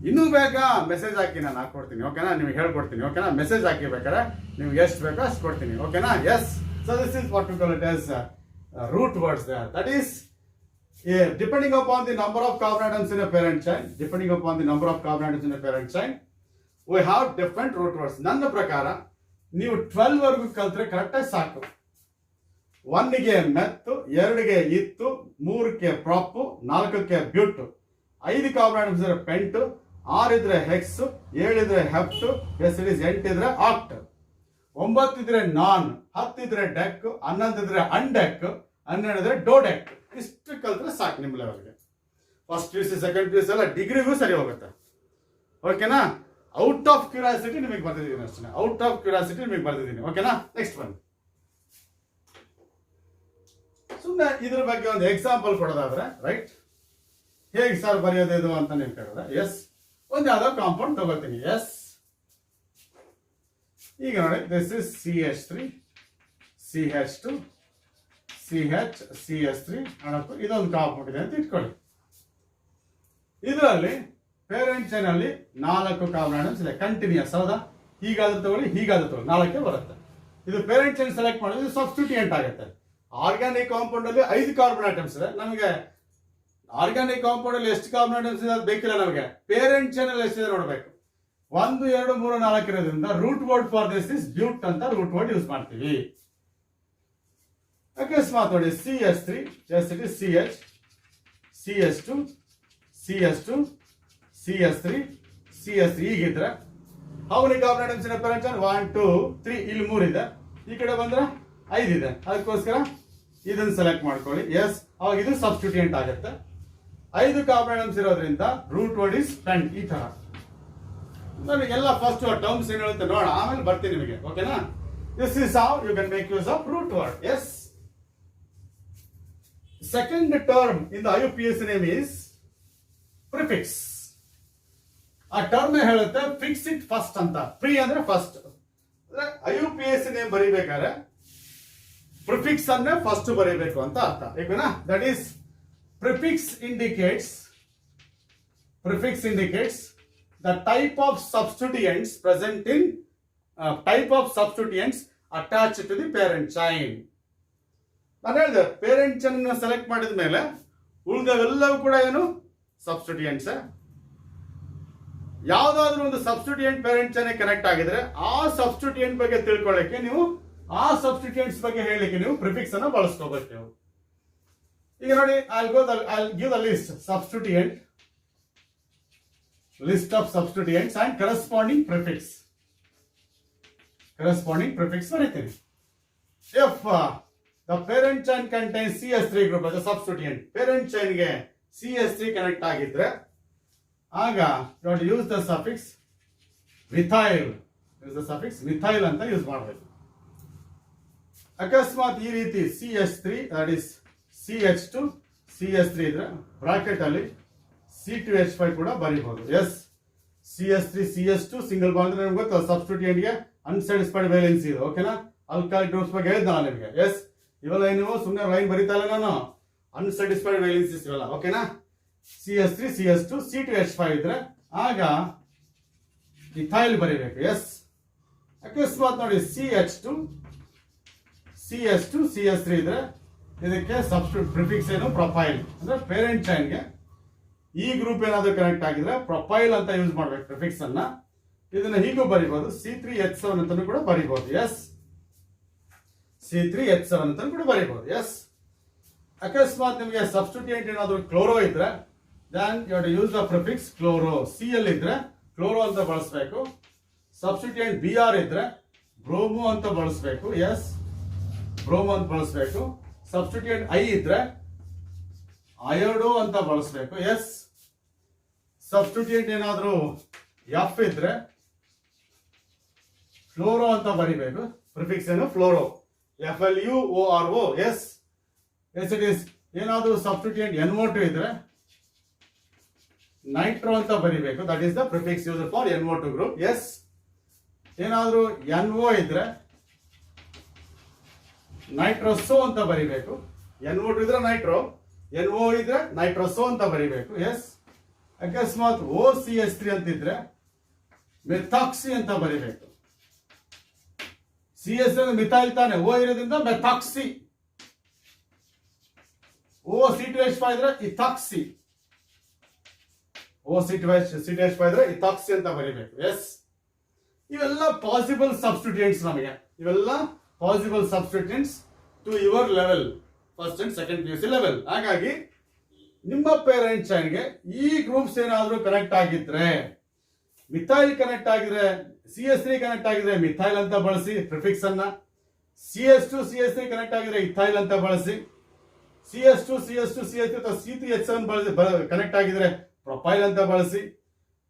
ಇನ್ನೂ ಬೇಕಾ ಮೆಸೇಜ್ ಹಾಕಿ, ನಾನು ಹಾಕೊಡ್ತೀನಿ. ಓಕೆನಾ? ನಿಮ್ಗೆ ಹೇಳ್ಕೊಡ್ತೀನಿ. ಓಕೆನಾ? ಮೆಸೇಜ್ ಹಾಕಿ ಬೇಕಾರೆ ನಿಮ್ಗೆ ಎಷ್ಟು ಬೇಕೋ ಅಷ್ಟು ಕೊಡ್ತೀನಿ. ಓಕೆನಾ? Yes. So this is what we call it as root words there. That is, depending upon the number of carbon atoms in a parent chain, we have different root words. ನನ್ನ ಪ್ರಕಾರ ನೀವು 12 ವರೆಗೂ ಕಲ್ತ್ರೆ ಕರೆಕ್ಟಾಗಿ ಸಾಕು. 1ಗೆ ಮೆತ್ತು, 2ಗೆ ಇತ್ತು, 3ಕ್ಕೆ ಪ್ರಾಪ್, 4ಕ್ಕೆ ಬ್ಯೂಟ್, 5 ಕಾರ್ಬನ್ ಆಟಮ್ಸ್ ಇದ್ರೆ ಪೆಂಟ್, 6 ಇದ್ರೆ ಹೆಕ್ಸ್, 7 ಇದ್ರೆ ಹೆಪ್ಟ್, 8 ಇದ್ರೆ ಆಕ್ಟ್, 9 ಇದ್ರೆ ನಾನ್, 10 ಇದ್ರೆ ಡೆಕ್, 11 ಇದ್ರೆ ಅನ್ಡೆಕ್, 12 ಇದ್ರೆ ಡೋಡೆಕ್. ಇಷ್ಟು ಕಲ್ತ್ರೆ ಸಾಕು ನಿಮ್ಮ ಲೆವೆಲ್ಗೆ. ಫಸ್ಟ್ PUC, ಸೆಕೆಂಡ್ PUC ಎಲ್ಲ ಡಿಗ್ರಿಗೂ ಸರಿ ಹೋಗುತ್ತೆ. ಓಕೆನಾ? ಔಟ್ ಆಫ್ ಕ್ಯೂರಿಯಾಸಿಟಿ ನಿಮಗೆ ಬರ್ತಿದ್ದೀನಿ ಅಷ್ಟೇ. ಔಟ್ ಆಫ್ ಕ್ಯೂರಿಯಾಸಿಟಿ ನಿಮಗೆ ಬರ್ತಿದ್ದೀನಿ. ಓಕೆನಾ? ನೆಕ್ಸ್ಟ್ ಬನ್ನಿ. ಸುಮ್ಮನೆ ಇದ್ರ ಬಗ್ಗೆ ಒಂದು ಎಕ್ಸಾಂಪಲ್ ಕೊಡೋದಾದ್ರೆ, ರೈಟ್, ಹೇಗೆ ಸರ್ ಬರೆಯೋದು ಇದು ಅಂತ ನೀವು ಕೇಳಿದ್ರೆ, ಎಸ್, ಒಂದು ಯಾವ್ದೋ ಕಾಂಪೌಂಡ್ ತಗೋತೀನಿ. ಎಸ್, ಈಗ ನೋಡಿ, this is CH3, CH2, CH, CS3 ಅನ್ನೋದು ಇದೊಂದು ಕಾಂಪೌಂಡ್ ಇದೆ ಅಂತ ಇಟ್ಕೊಳ್ಳಿ. ಇದರಲ್ಲಿ ಪೇರೆಂಟ್ ಚೈನ್ ಅಲ್ಲಿ 4 ಕಾರ್ಬನ್ ಆಟಮ್ಸ್ ಇದೆ, ಕಂಟಿನ್ಯೂಸ್. ಹೌದಾ? ಹೀಗಾದ್ರೂ ತಗೊಳ್ಳಿ, ಹೀಗಾದ್ರೂ ತಗೊಳ್ಳಿ, 4ಕ್ಕೆ ಬರುತ್ತೆ. ಇದು ಪೇರೆಂಟ್ ಚೈನ್ ಸೆಲೆಕ್ಟ್ ಮಾಡಿದ್ರೆ ಸಬ್ಸ್ಟಿಟ್ಯೂಯೆಂಟ್ ಆಗುತ್ತೆ. ಆರ್ಗ್ಯಾನಿಕ್ ಕಾಂಪೌಂಡ್ ಅಲ್ಲಿ 5 ಕಾರ್ಬನ್ ಆಟಮ್ಸ್ ಇದೆ. ನಮಗೆ ಆರ್ಗ್ಯಾನಿಕ್ ಕಾಂಪೌಂಡ್ ಅಲ್ಲಿ ಎಷ್ಟು ಕಾರ್ಬನ್ ಆಟಮ್ಸ್ ಇದೆ ಅದು ಬೇಕಿಲ್ಲ ನಮಗೆ. ಪೇರೆಂಟ್ ಚೈನ್ ಅಲ್ಲಿ ಎಷ್ಟಿದೆ ನೋಡಬೇಕು. 1, 2, 3, 4 ಇರೋದ್ರಿಂದ root word for this is but ಅಂತ ರೂಟ್ ವರ್ಡ್ ಯೂಸ್ ಮಾಡ್ತೀವಿ. ಅಕಸ್ಮಾತ್ ನೋಡಿ, CH3, CH, CH2, CS2, CS3 CS3 ಹೀಗಿದ್ರೆ how many carbon atoms in parent chain 1 2 3 ಇಲ್ಲಿ 3 ಇದೆ, ಈ ಕಡೆ ಬಂದ್ರೆ 5 ಇದೆ, ಅದಕ್ಕೋಸ್ಕರ ಇದನ್ನ ಸೆಲೆಕ್ಟ್ ಮಾಡ್ಕೊಳ್ಳಿ. ಎಸ್, ಅವಾಗ ಇದು ಸಬ್ಸ್ಟಿಟ್ಯೂಯೆಂಟ್ ಆಗುತ್ತೆ. 5 ಕಾರ್ಬನ್ ಆಟಮ್ಸ್ ಇರೋದ್ರಿಂದ ರೂಟ್ ವರ್ಡ್ ಇಸ್ 10. ಈ ತರ ನನಗೆಲ್ಲ ಫಸ್ಟ್ ಟರ್ಮ್ಸ್ ಏನು ಹೇಳುತ್ತೆ ನೋಡ, ಆಮೇಲೆ ಬರ್ತೀನಿ ನಿಮಗೆ. ಓಕೆನಾ? This is how you can make use of root word. Yes, second term in the IUPAC name is prefix. ಆ ಟರ್ಮ್ ಹೇಳುತ್ತೆ ಫಿಕ್ಸ್ ಇಟ್ ಫಸ್ಟ್ ಅಂತ. ಪ್ರಿ ಅಂದ್ರೆ ಫಸ್ಟ್. ಅಂದ್ರೆ IUPAC ನೇಮ್ ಬರೀಬೇಕಾದ್ರೆ ಪ್ರಿಫಿಕ್ಸ್ ಅನ್ನ ಫಸ್ಟ್ ಬರೀಬೇಕು ಅಂತ ಅರ್ಥ. ಏಕೆನಾ? That is prefix indicates the type of substituents present in type of substituents attached to the parent chain. ನಾನು ಹೇಳಿದೆ ಪೇರೆಂಟ್ ಚೈನ್ ಸೆಲೆಕ್ಟ್ ಮಾಡಿದ ಮೇಲೆ ಉಳಿದವೆಲ್ಲವೂ ಕೂಡ ಏನು ಸಬ್ಸ್ಟಿಟ್ಯೂಯೆಂಟ್ಸ್. ಯಾವ್ದಾದ್ರು ಒಂದು ಸಬ್ಸ್ಟಿಟ್ಯೂಯೆಂಟ್ ಪೇರೆಂಟ್ ಚೈನ್ ಕನೆಕ್ಟ್ ಆಗಿದ್ರೆ ಆ ಸಬ್ಸ್ಟಿಟ್ಯೂಯೆಂಟ್ ಬಗ್ಗೆ ತಿಳ್ಕೊಳ್ಳಕ್ಕೆ ನೀವು ಆ ಸಬ್ಸ್ಟಿಟ್ಯೂಯೆಂಟ್ಸ್ ಬಗ್ಗೆ ಹೇಳಲಿಕ್ಕೆ ನೀವು ಪ್ರಿಫಿಕ್ಸ್ ಅನ್ನು ಬಳಸ್ಕೋಬೇಕು ನೀವು. ಈಗ ನೋಡಿ, I'll give the list of substituents and corresponding prefix ಬರೀತೀನಿ. If the parent chain contains CS3 group as a substituent, parent chain ಗೆ CS3 ಕನೆಕ್ಟ್ ಆಗಿದ್ರೆ ಆಗ you use the suffix methyl. Use the suffix methyl ಅಂತ use ಮಾಡಬೇಕು. ಅಕಸ್ಮಾತ್ ಈ ರೀತಿ CH3 that is CH2 CS3 ಇದ್ರೆ ಬ್ರಾಕೆಟ್ ಅಲ್ಲಿ C2H5 ಕೂಡ ಬರೀಬಹುದು. S, CS3 CS2 single bond ಅಂದ್ರೆ ನಮ್ಗೆ ಗೊತ್ತು ಸಬ್ಸ್ಟಿಟ್ಯೂಯೆಂಟ್ ಗೆ ಅನ್ಸ್ಯಾಟಿಸ್ಫೈಡ್ ವೇಲೆನ್ಸಿ ಇದೆ. ಓಕೆನಾ? ಆಲ್ಕೈಲ್ ಗ್ರೂಪ್ಸ್ ಬಗ್ಗೆ ಹೇಳಿದ್ದೆ ನಾನು ನಿಮಗೆ. ಎಸ್, ಇವೆಲ್ಲ ನೀವು ಸುಮ್ಮನೆ ಲೈನ್ ಬರೀತಾ ಇಲ್ಲ ನಾನು, ಅನ್ಸ್ಯಾಟಿಸ್ಫೈಡ್ ವೇಲೆನ್ಸಿಸ್ ಇವೆಲ್ಲ. ಓಕೆನಾ? CS3 CS2 C2H5 ಇದ್ರೆ ಆಗ ಇಥೈಲ್ ಬರೀಬೇಕು. ಎಸ್, ಅಕಸ್ಮಾತ್ ನೋಡಿ CH2 CS2 CS3 ಇದ್ರೆ ಇದಕ್ಕೆ ಸಬ್ಸ್ಟಿಟ್ಯೂಟ್ ಪ್ರಿಫಿಕ್ಸ್ ಏನು ಪ್ರೊಫೈಲ್ ಅಂದ್ರೆ ಪೇರೆಂಟ್ ಚೈನ್ಗೆ ಈ ಗ್ರೂಪ್ ಏನಾದ್ರು ಕನೆಕ್ಟ್ ಆಗಿದ್ರೆ ಪ್ರೊಫೈಲ್ ಅಂತ ಯೂಸ್ ಮಾಡ್ಬೇಕು ಪ್ರಿಫಿಕ್ಸ್ ಅನ್ನ. ಇದನ್ನ ಹೀಗೂ ಬರೀಬಹುದು, C3H7 ಅಂತಾನು ಕೂಡ ಬರೀಬಹುದು. ಎಸ್, C3H7 ಅಂತಾನು ಕೂಡ ಬರೀಬಹುದು. ಎಸ್, ಅಕಸ್ಮಾತ್ ನಿಮಗೆ ಸಬ್ಸ್ಟಿಟ್ಯೂಯೆಂಟ್ ಏನಾದ್ರು ಕ್ಲೋರೋ ಇದ್ರೆ then you have to use the prefix chloro. Cl ಇದ್ರೆ ಕ್ಲೋರೋ ಅಂತ ಬಳಸಬೇಕು. ಸಬ್ಸ್ಟಿಟ್ಯೂಯೆಂಟ್ Br ಇದ್ರೆ ಬ್ರೋಮೋ ಅಂತ ಬಳಸಬೇಕು. ಎಸ್, ಬ್ರೋಮೋ ಅಂತ ಬಳಸಬೇಕು. ಸಬ್ಸ್ಟಿಟ್ಯೂಯೆಂಟ್ I ಇದ್ರೆ ಅಯೋಡೋ ಅಂತ ಬಳಸಬೇಕು. ಎಸ್, ಸಬ್ಸ್ಟಿಟ್ಯೂಯೆಂಟ್ ಏನಾದರೂ F ಇದ್ರೆ ಫ್ಲೋರೋ ಅಂತ ಬರಿಬೇಕು. ಪ್ರಿಫಿಕ್ಸ್ ಏನು fluoro, FLUORO. Yes, yes it is. ಏನಾದರೂ ಸಬ್ಸ್ಟಿಟ್ಯೂಯೆಂಟ್ NO2 ಇದ್ರೆ ನೈಟ್ರೋ ಅಂತ ಬರಿಬೇಕು. That is the prefix use for NO2 group. Yes, ಏನಾದರೂ NO ಇದ್ರೆ ನೈಟ್ರೋಸೋ ಅಂತ ಬರಿಬೇಕು. NO2 ಇದ್ರೆ ನೈಟ್ರೋ, NO ಇದ್ರೆ ನೈಟ್ರೋಸೋ ಅಂತ ಬರಿಬೇಕು. ಎಸ್, ಅಕಸ್ಮಾತ್ OCH3 ಅಂತಿದ್ರೆ ಮೆಥಾಕ್ಸಿ ಅಂತ ಬರಿಬೇಕು. CS ಮಿಥೈಲ್ ತಾನೆ, O ಇರೋದ್ರಿಂದ ಮೆಥಾಕ್ಸಿ. OC2H5 ಇದ್ರೆ ಇಥಾಕ್ಸಿ. OC2H5 ಇದ್ರೆ ಇಥಾಕ್ಸಿ ಅಂತ ಬರಿಬೇಕು. ಎಸ್, ಇವೆಲ್ಲ ಪಾಸಿಬಲ್ ಸಬ್ಸ್ಟಿಟ್ಯೂಯೆಂಟ್ಸ್ ನಮಗೆ. ಇವೆಲ್ಲ possible substituents to your level, first and second PUC level. ಹಾಗಾಗಿ ನಿಮ್ಮ ಪೇರೆಂಟ್ ಚೈನ್ಗೆ ಈ ಗ್ರೂಪ್ಸ್ ಏನಾದರೂ ಕನೆಕ್ಟ್ ಆಗಿದ್ರೆ, ಮಿಥೈಲ್ ಕನೆಕ್ಟ್ ಆಗಿದ್ರೆ, CS3 ಕನೆಕ್ಟ್ ಆಗಿದ್ರೆ ಮಿಥೈಲ್ ಅಂತ ಬಳಸಿ ಪ್ರಿಫಿಕ್ಸ್ ಅನ್ನ. CS2 CS3 ಕನೆಕ್ಟ್ ಆಗಿದ್ರೆ ಇಥೈಲ್ ಅಂತ ಬಳಸಿ. CS2 ಅಥವಾ C3H7 ಕನೆಕ್ಟ್ ಆಗಿದ್ರೆ ಪ್ರೊಫೈಲ್ ಅಂತ ಬಳಸಿ.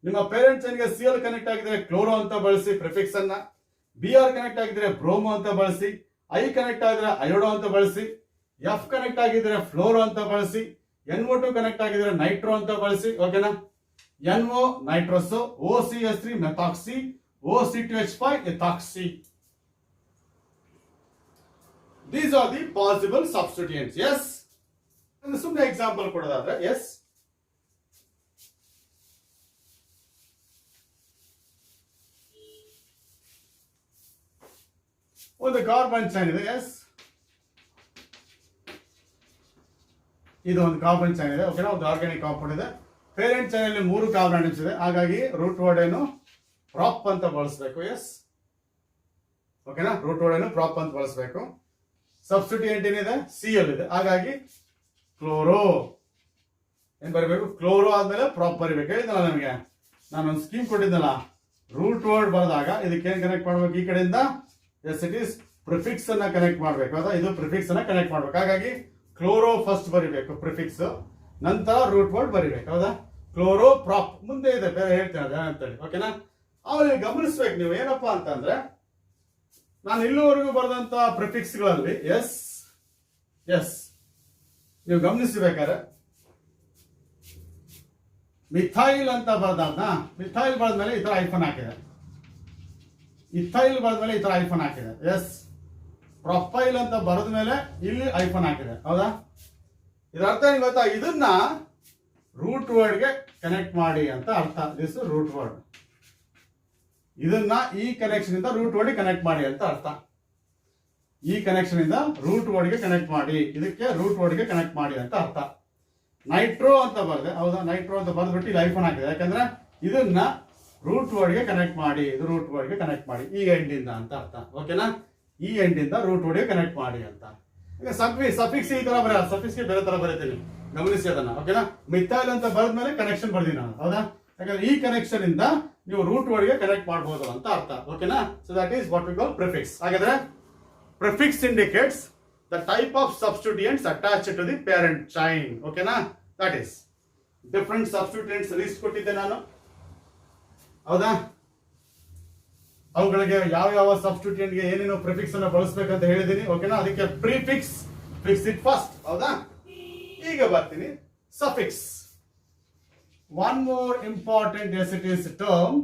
ನಿಮ್ಮ ಪೇರೆಂಟ್ ಚೈನ್ಗೆ Cl ಕನೆಕ್ಟ್ ಆಗಿದ್ರೆ ಕ್ಲೋರೋ ಅಂತ ಬಳಸಿ ಪ್ರಿಫಿಕ್ಸ್ ಅನ್ನ. Br ಕನೆಕ್ಟ್ ಆಗಿದ್ರೆ ಬ್ರೋಮೋ ಅಂತ ಬಳಸಿ. I ಕನೆಕ್ಟ್ ಆಗಿದ್ರೆ ಅಯೋಡೋ ಅಂತ ಬಳಸಿ. F ಕನೆಕ್ಟ್ ಆಗಿದ್ರೆ ಫ್ಲೋರೋ ಅಂತ ಬಳಸಿ. NO2 ಕನೆಕ್ಟ್ ಆಗಿದ್ರೆ ನೈಟ್ರೋ ಅಂತ ಬಳಸಿ. ಓಕೆನಾ? NO ನೈಟ್ರೋಸೋ, OCH3 methoxy, OC2H5 ethoxy. These are the possible substituents. Yes. ಸುಮ್ಮನೆ ಎಕ್ಸಾಂಪಲ್ ಕೊಡೋದಾದ್ರೆ, ಎಸ್, ಒಂದು ಕಾರ್ಬನ್ ಚೈನ್ ಇದೆ. ಎಸ್, ಇದು ಒಂದು ಕಾರ್ಬನ್ ಚೈನ್ ಇದೆ. ಓಕೆನಾ? ಒಂದು ಆರ್ಗ್ಯಾನಿಕ್ ಕಾಂಪೌಂಡ್ ಇದೆ. ಪೇರೆಂಟ್ ಚೈನ್ ಅಲ್ಲಿ 3 ಕಾರ್ಬನ್ ಆಟಮ್ಸ್ ಇದೆ. ಹಾಗಾಗಿ ರೂಟ್ ವರ್ಡ್ ಏನು ಪ್ರಾಪ್ ಅಂತ ಬಳಸಬೇಕು. ಎಸ್, ಓಕೆನಾ? ರೂಟ್ ವರ್ಡ್ ಏನು ಪ್ರಾಪ್ ಅಂತ ಬಳಸಬೇಕು. ಸಬ್ಸ್ಟಿಟ್ಯೂಯೆಂಟ್ ಏನಿದೆ Cl ಇದೆ. ಹಾಗಾಗಿ ಕ್ಲೋರೋ. ಏನು ಬರೀಬೇಕು? ಕ್ಲೋರೋ ಆದ್ಮೇಲೆ ಪ್ರಾಪ್ ಬರೀಬೇಕು. ಹೇಳಿದ್ನಲ್ಲ ನಮಗೆ, ನಾನೊಂದು ಸ್ಕೀಮ್ ಕೊಟ್ಟಿದ್ದಲ್ಲ, ರೂಟ್ ವರ್ಡ್ ಬರೆದಾಗ ಇದಕ್ಕೆ ಏನು ಕನೆಕ್ಟ್ ಮಾಡ್ಬೇಕು? ಈ ಕಡೆಯಿಂದ ಎಸ್ ಇಟ್ ಈಸ್ ಪ್ರಿಫಿಕ್ಸ್ ಅನ್ನ ಕನೆಕ್ಟ್ ಮಾಡ್ಬೇಕು. ಹೌದಾ? ಇದು ಪ್ರಿಫಿಕ್ಸ್ ಅನ್ನ ಕನೆಕ್ಟ್ ಮಾಡ್ಬೇಕು. ಹಾಗಾಗಿ ಕ್ಲೋರೋ ಫಸ್ಟ್ ಬರಿಬೇಕು ಪ್ರಿಫಿಕ್ಸ್, ನಂತರ ರೂಟ್ ವರ್ಡ್ ಬರಿಬೇಕು. ಹೌದಾ? ಕ್ಲೋರೋ ಪ್ರಾಪ್ ಮುಂದೆ ಇದೆ, ಬೇರೆ ಹೇಳ್ತೇನೆ ಅದ ಅಂತೇಳಿ. ಓಕೆನಾ? ಆಮೇಲೆ ಗಮನಿಸ್ಬೇಕು ನೀವು ಏನಪ್ಪಾ ಅಂತಂದ್ರೆ, ನಾನು ಇಲ್ಲಿವರೆಗೂ ಬರೆದಂತ ಪ್ರಿಫಿಕ್ಸ್ಗಳಲ್ಲಿ ಎಸ್ ಎಸ್ ನೀವು ಗಮನಿಸಬೇಕಾದ್ರೆ ಮಿಥೈಲ್ ಅಂತ ಬರೆದ, ಮಿಥೈಲ್ ಬರೆದ್ಮೇಲೆ ಈ ತರ ಐಫನ್ ಹಾಕಿದೆ, ಇಥೈಲ್ ಬರೆದ್ಮೇಲೆ ಈ ತರ ಐಫನ್ ಹಾಕಿದೆ. ಎಸ್ ಪ್ರೊಫೈಲ್ ಅಂತ ಬರೆದ ಮೇಲೆ ಇಲ್ಲಿ ಐಫನ್ ಹಾಕಿದೆ. ಹೌದಾ? ಇದರ ಅರ್ಥ ಏನು ಗೊತ್ತಾ? ಇದನ್ನ ರೂಟ್ ವರ್ಡ್ಗೆ ಕನೆಕ್ಟ್ ಮಾಡಿ ಅಂತ ಅರ್ಥ. This root word. ಇದನ್ನ ಈ ಕನೆಕ್ಷನ್ ಇಂದ ರೂಟ್ ವರ್ಡ್ ಕನೆಕ್ಟ್ ಮಾಡಿ ಅಂತ ಅರ್ಥ. ಈ ಕನೆಕ್ಷನ್ ಇಂದ ರೂಟ್ ವರ್ಡ್ಗೆ ಕನೆಕ್ಟ್ ಮಾಡಿ, ಇದಕ್ಕೆ ರೂಟ್ ವರ್ಡ್ಗೆ ಕನೆಕ್ಟ್ ಮಾಡಿ ಅಂತ ಅರ್ಥ. ನೈಟ್ರೋ ಅಂತ ಬರೆದೆ. ಹೌದಾ? ನೈಟ್ರೋ ಅಂತ ಬರೆದ್ಬಿಟ್ಟು ಇಲ್ಲಿ ಐಫನ್ ಹಾಕಿದೆ. ಯಾಕಂದ್ರೆ ಇದನ್ನ ರೂಟ್ ವರ್ಡ್ಗೆ ಕನೆಕ್ಟ್ ಮಾಡಿ, ಇದು ರೂಟ್ ವರ್ಡ್ಗೆ ಕನೆಕ್ಟ್ ಮಾಡಿ, ಈ ಎಂಡ್ ಇಂದ ಅಂತ ಅರ್ಥ. ಓಕೆನಾ? ಈ ಎಂಡ್ ಇಂದ ರೂಟ್ ವರ್ಡ್ಗೆ ಕನೆಕ್ಟ್ ಮಾಡಿ ಅಂತ. ಈಗ ಸಫಿಕ್ಸ್ ಈ ತರ ಬರೆಯ, ಸಫಿಕ್ಸ್ಗೆ ಬೇರೆ ತರ ಬರೀತೀನಿ, ಗಮನಿಸಿ ಅದನ್ನ. ಓಕೆನಾ? ಮಿಥೈಲ್ ಅಂತ ಬರೆದ್ಮೇಲೆ ಕನೆಕ್ಷನ್ ಬರ್ತೀನಿ ನಾನು. ಹೌದಾ? ಯಾಕಂದ್ರೆ ಈ ಕನೆಕ್ಷನ್ ಇಂದ ನೀವು ರೂಟ್ ವರ್ಡ್ಗೆ ಕನೆಕ್ಟ್ ಮಾಡಬಹುದು ಅಂತ ಅರ್ಥ. ಓಕೆನಾ? So that is what we call prefix. ಹಾಗಾದ್ರೆ prefix indicates the type of substituents attached to the parent chain. ಓಕೆನಾ? that is different substituents list ಕೊಟ್ಟಿದ್ದೆ ನಾನು. ಹೌದಾ? ಅವುಗಳಿಗೆ ಯಾವ ಯಾವ ಸಬ್ಸ್ಟಿಟ್ಯೂಯೆಂಟ್ ಗೆ ಏನೇನು ಪ್ರಿಫಿಕ್ಸ್ ಅನ್ನು ಬಳಸಬೇಕಂತ ಹೇಳಿದೀನಿ. ಓಕೆನಾ? ಅದಕ್ಕೆ ಪ್ರಿಫಿಕ್ಸ್, ಫಿಕ್ಸ್ ಇಟ್ ಫಸ್ಟ್. ಹೌದಾ? ಈಗ ಬರ್ತೀನಿ suffix. One more important yes it is term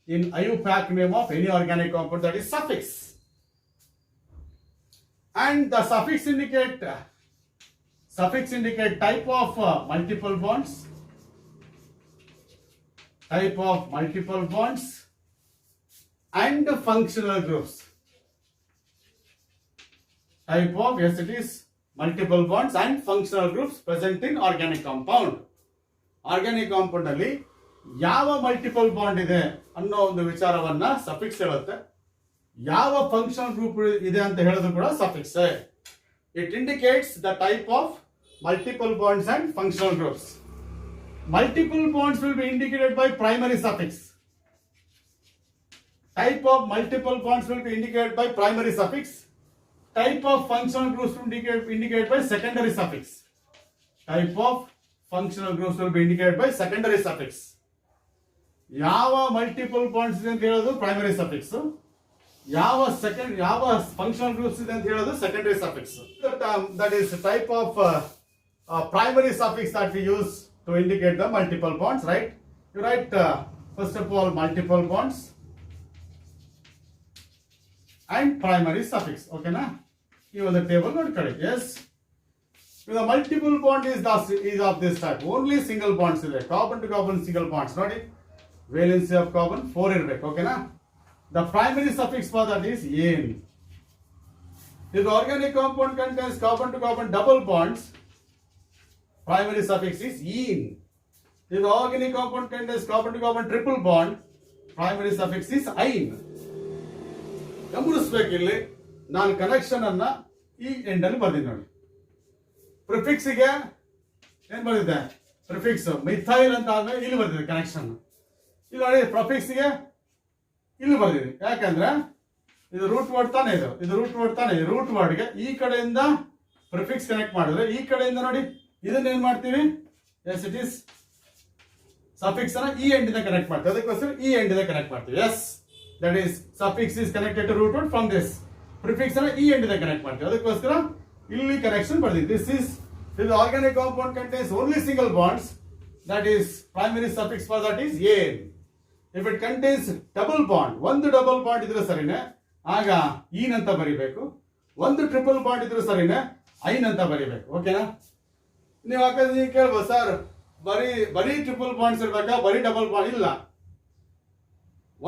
in IUPAC name of any organic compound, that is suffix. And the suffix indicate type of multiple bonds, and functional groups. Type of, yes it is, multiple bonds and functional groups present in organic compound. Organic compound ಅಲ್ಲಿ ಯಾವ multiple bond ಇದೆ ಅನ್ನೋ ಒಂದು ವಿಚಾರವನ್ನ suffix ಹೇಳುತ್ತೆ. ಯಾವ functional group ಇದೆ ಅಂತ ಹೇಳೋದು ಕೂಡ suffix. It indicates the type of multiple bonds and functional groups. Multiple bonds will be indicated by primary suffix. Type of multiple bonds will be indicated by primary suffix. Type of functional groups will be indicated by secondary suffix. Type of functional groups will be indicated by secondary suffix. ಯಾವ multiple bonds ಇದೆ ಅಂತ ಹೇಳೋದು primary suffix, ಯಾವ functional groups ಇದೆ ಅಂತ ಹೇಳೋದು secondary suffix. That is type of primary suffix that we use to indicate the multiple bonds, right? You write first of all multiple bonds and primary suffix. Okay na? You on the table note correct. Yes, the multiple bond is of this type. Only single bonds ಇದೆ, carbon to carbon single bonds. ನೋಡಿ, valency of carbon 4 ಇರಬೇಕು. Okay na? The primary suffix for that is ane. If the organic compound contains carbon to carbon double bonds, primary suffix is ene. If the organic compound contains carbon to carbon triple bond, primary suffix is ine. ಗಮನಿಸಬೇಕು, ಇಲ್ಲಿ ನಾನು connection ಅನ್ನ ಈ end ಅಲ್ಲಿ ಬರ್ದಿದ್ದೆ ನೋಡಿ. Prefix ಗೆ ಏನ್ ಬರ್ದಿದ್ದೆ? Prefix methyl ಅಂತ ಆದ್ಮೇಲೆ ಇಲ್ಲಿ ಬರ್ದಿದೆ ಕನೆಕ್ಷನ್. ಇಲ್ಲಿ ನೋಡಿ, ಪ್ರೊಫಿಕ್ಸ್ ಗೆ ಇಲ್ಲಿ ಬರ್ದಿದೆ. ಯಾಕಂದ್ರೆ ಇದು ರೂಟ್ ವರ್ಡ್ ತಾನೇ, ಇದು ರೂಟ್ ವರ್ಡ್ ತಾನೇ. ರೂಟ್ ವರ್ಡ್ ಗೆ ಈ ಕಡೆಯಿಂದ ಪ್ರಿಫಿಕ್ಸ್ ಕನೆಕ್ಟ್ ಮಾಡಿದ್ರೆ ಈ ಕಡೆಯಿಂದ ನೋಡಿ ಇದನ್ನ ಏನ್ ಮಾಡ್ತೀವಿ? ಎಸ್ ಇಟ್ ಈಸ್ ಸಫಿಕ್ಸ್ ಅನ್ನ ಈ ಎಂಡ್ ಇಂದ ಕನೆಕ್ಟ್ ಮಾಡ್ತೀವಿ. ಅದಕ್ಕೋಸ್ಕರ ಈ ಎಂಡ್ ಇಂದ ಕನೆಕ್ಟ್ ಮಾಡ್ತೀವಿ. Yes, that is suffix is connected to root word from this. Prefix ಅನ್ನ ಈ ಎಂಡ್ ಇಂದ ಕನೆಕ್ಟ್ ಮಾಡ್ತೀವಿ. ಅದಕ್ಕೋಸ್ಕರ ಇಲ್ಲಿ ಕನೆಕ್ಷನ್ ಬರ್ದಿದೆ. This is, if the organic compound contains only single bonds, that is primary suffix for that is ane. If it contains double bond, ಒಂದು double bond ಇದ್ರೆ ಸರಿನೇ, ಆಗ ಈನ್ ಅಂತ ಬರಿಬೇಕು. ಒಂದು ಟ್ರಿಪಲ್ ಬಾಂಡ್ ಇದ್ರೆ ಸರಿನೇ, ಐನ್ ಅಂತ ಬರಿಬೇಕು. ಓಕೆನಾ? ನೀವು ಹಾಕಿದ್ರೆ ನೀವು ಕೇಳ್ಬೋದು, ಸರ್ ಬರೀ ಟ್ರಿಪಲ್ ಬಾಂಡ್ಸ್ ಇರ್ಬೇಕಾ, ಬರೀ ಡಬಲ್ ಬಾಂಡ್? ಇಲ್ಲ,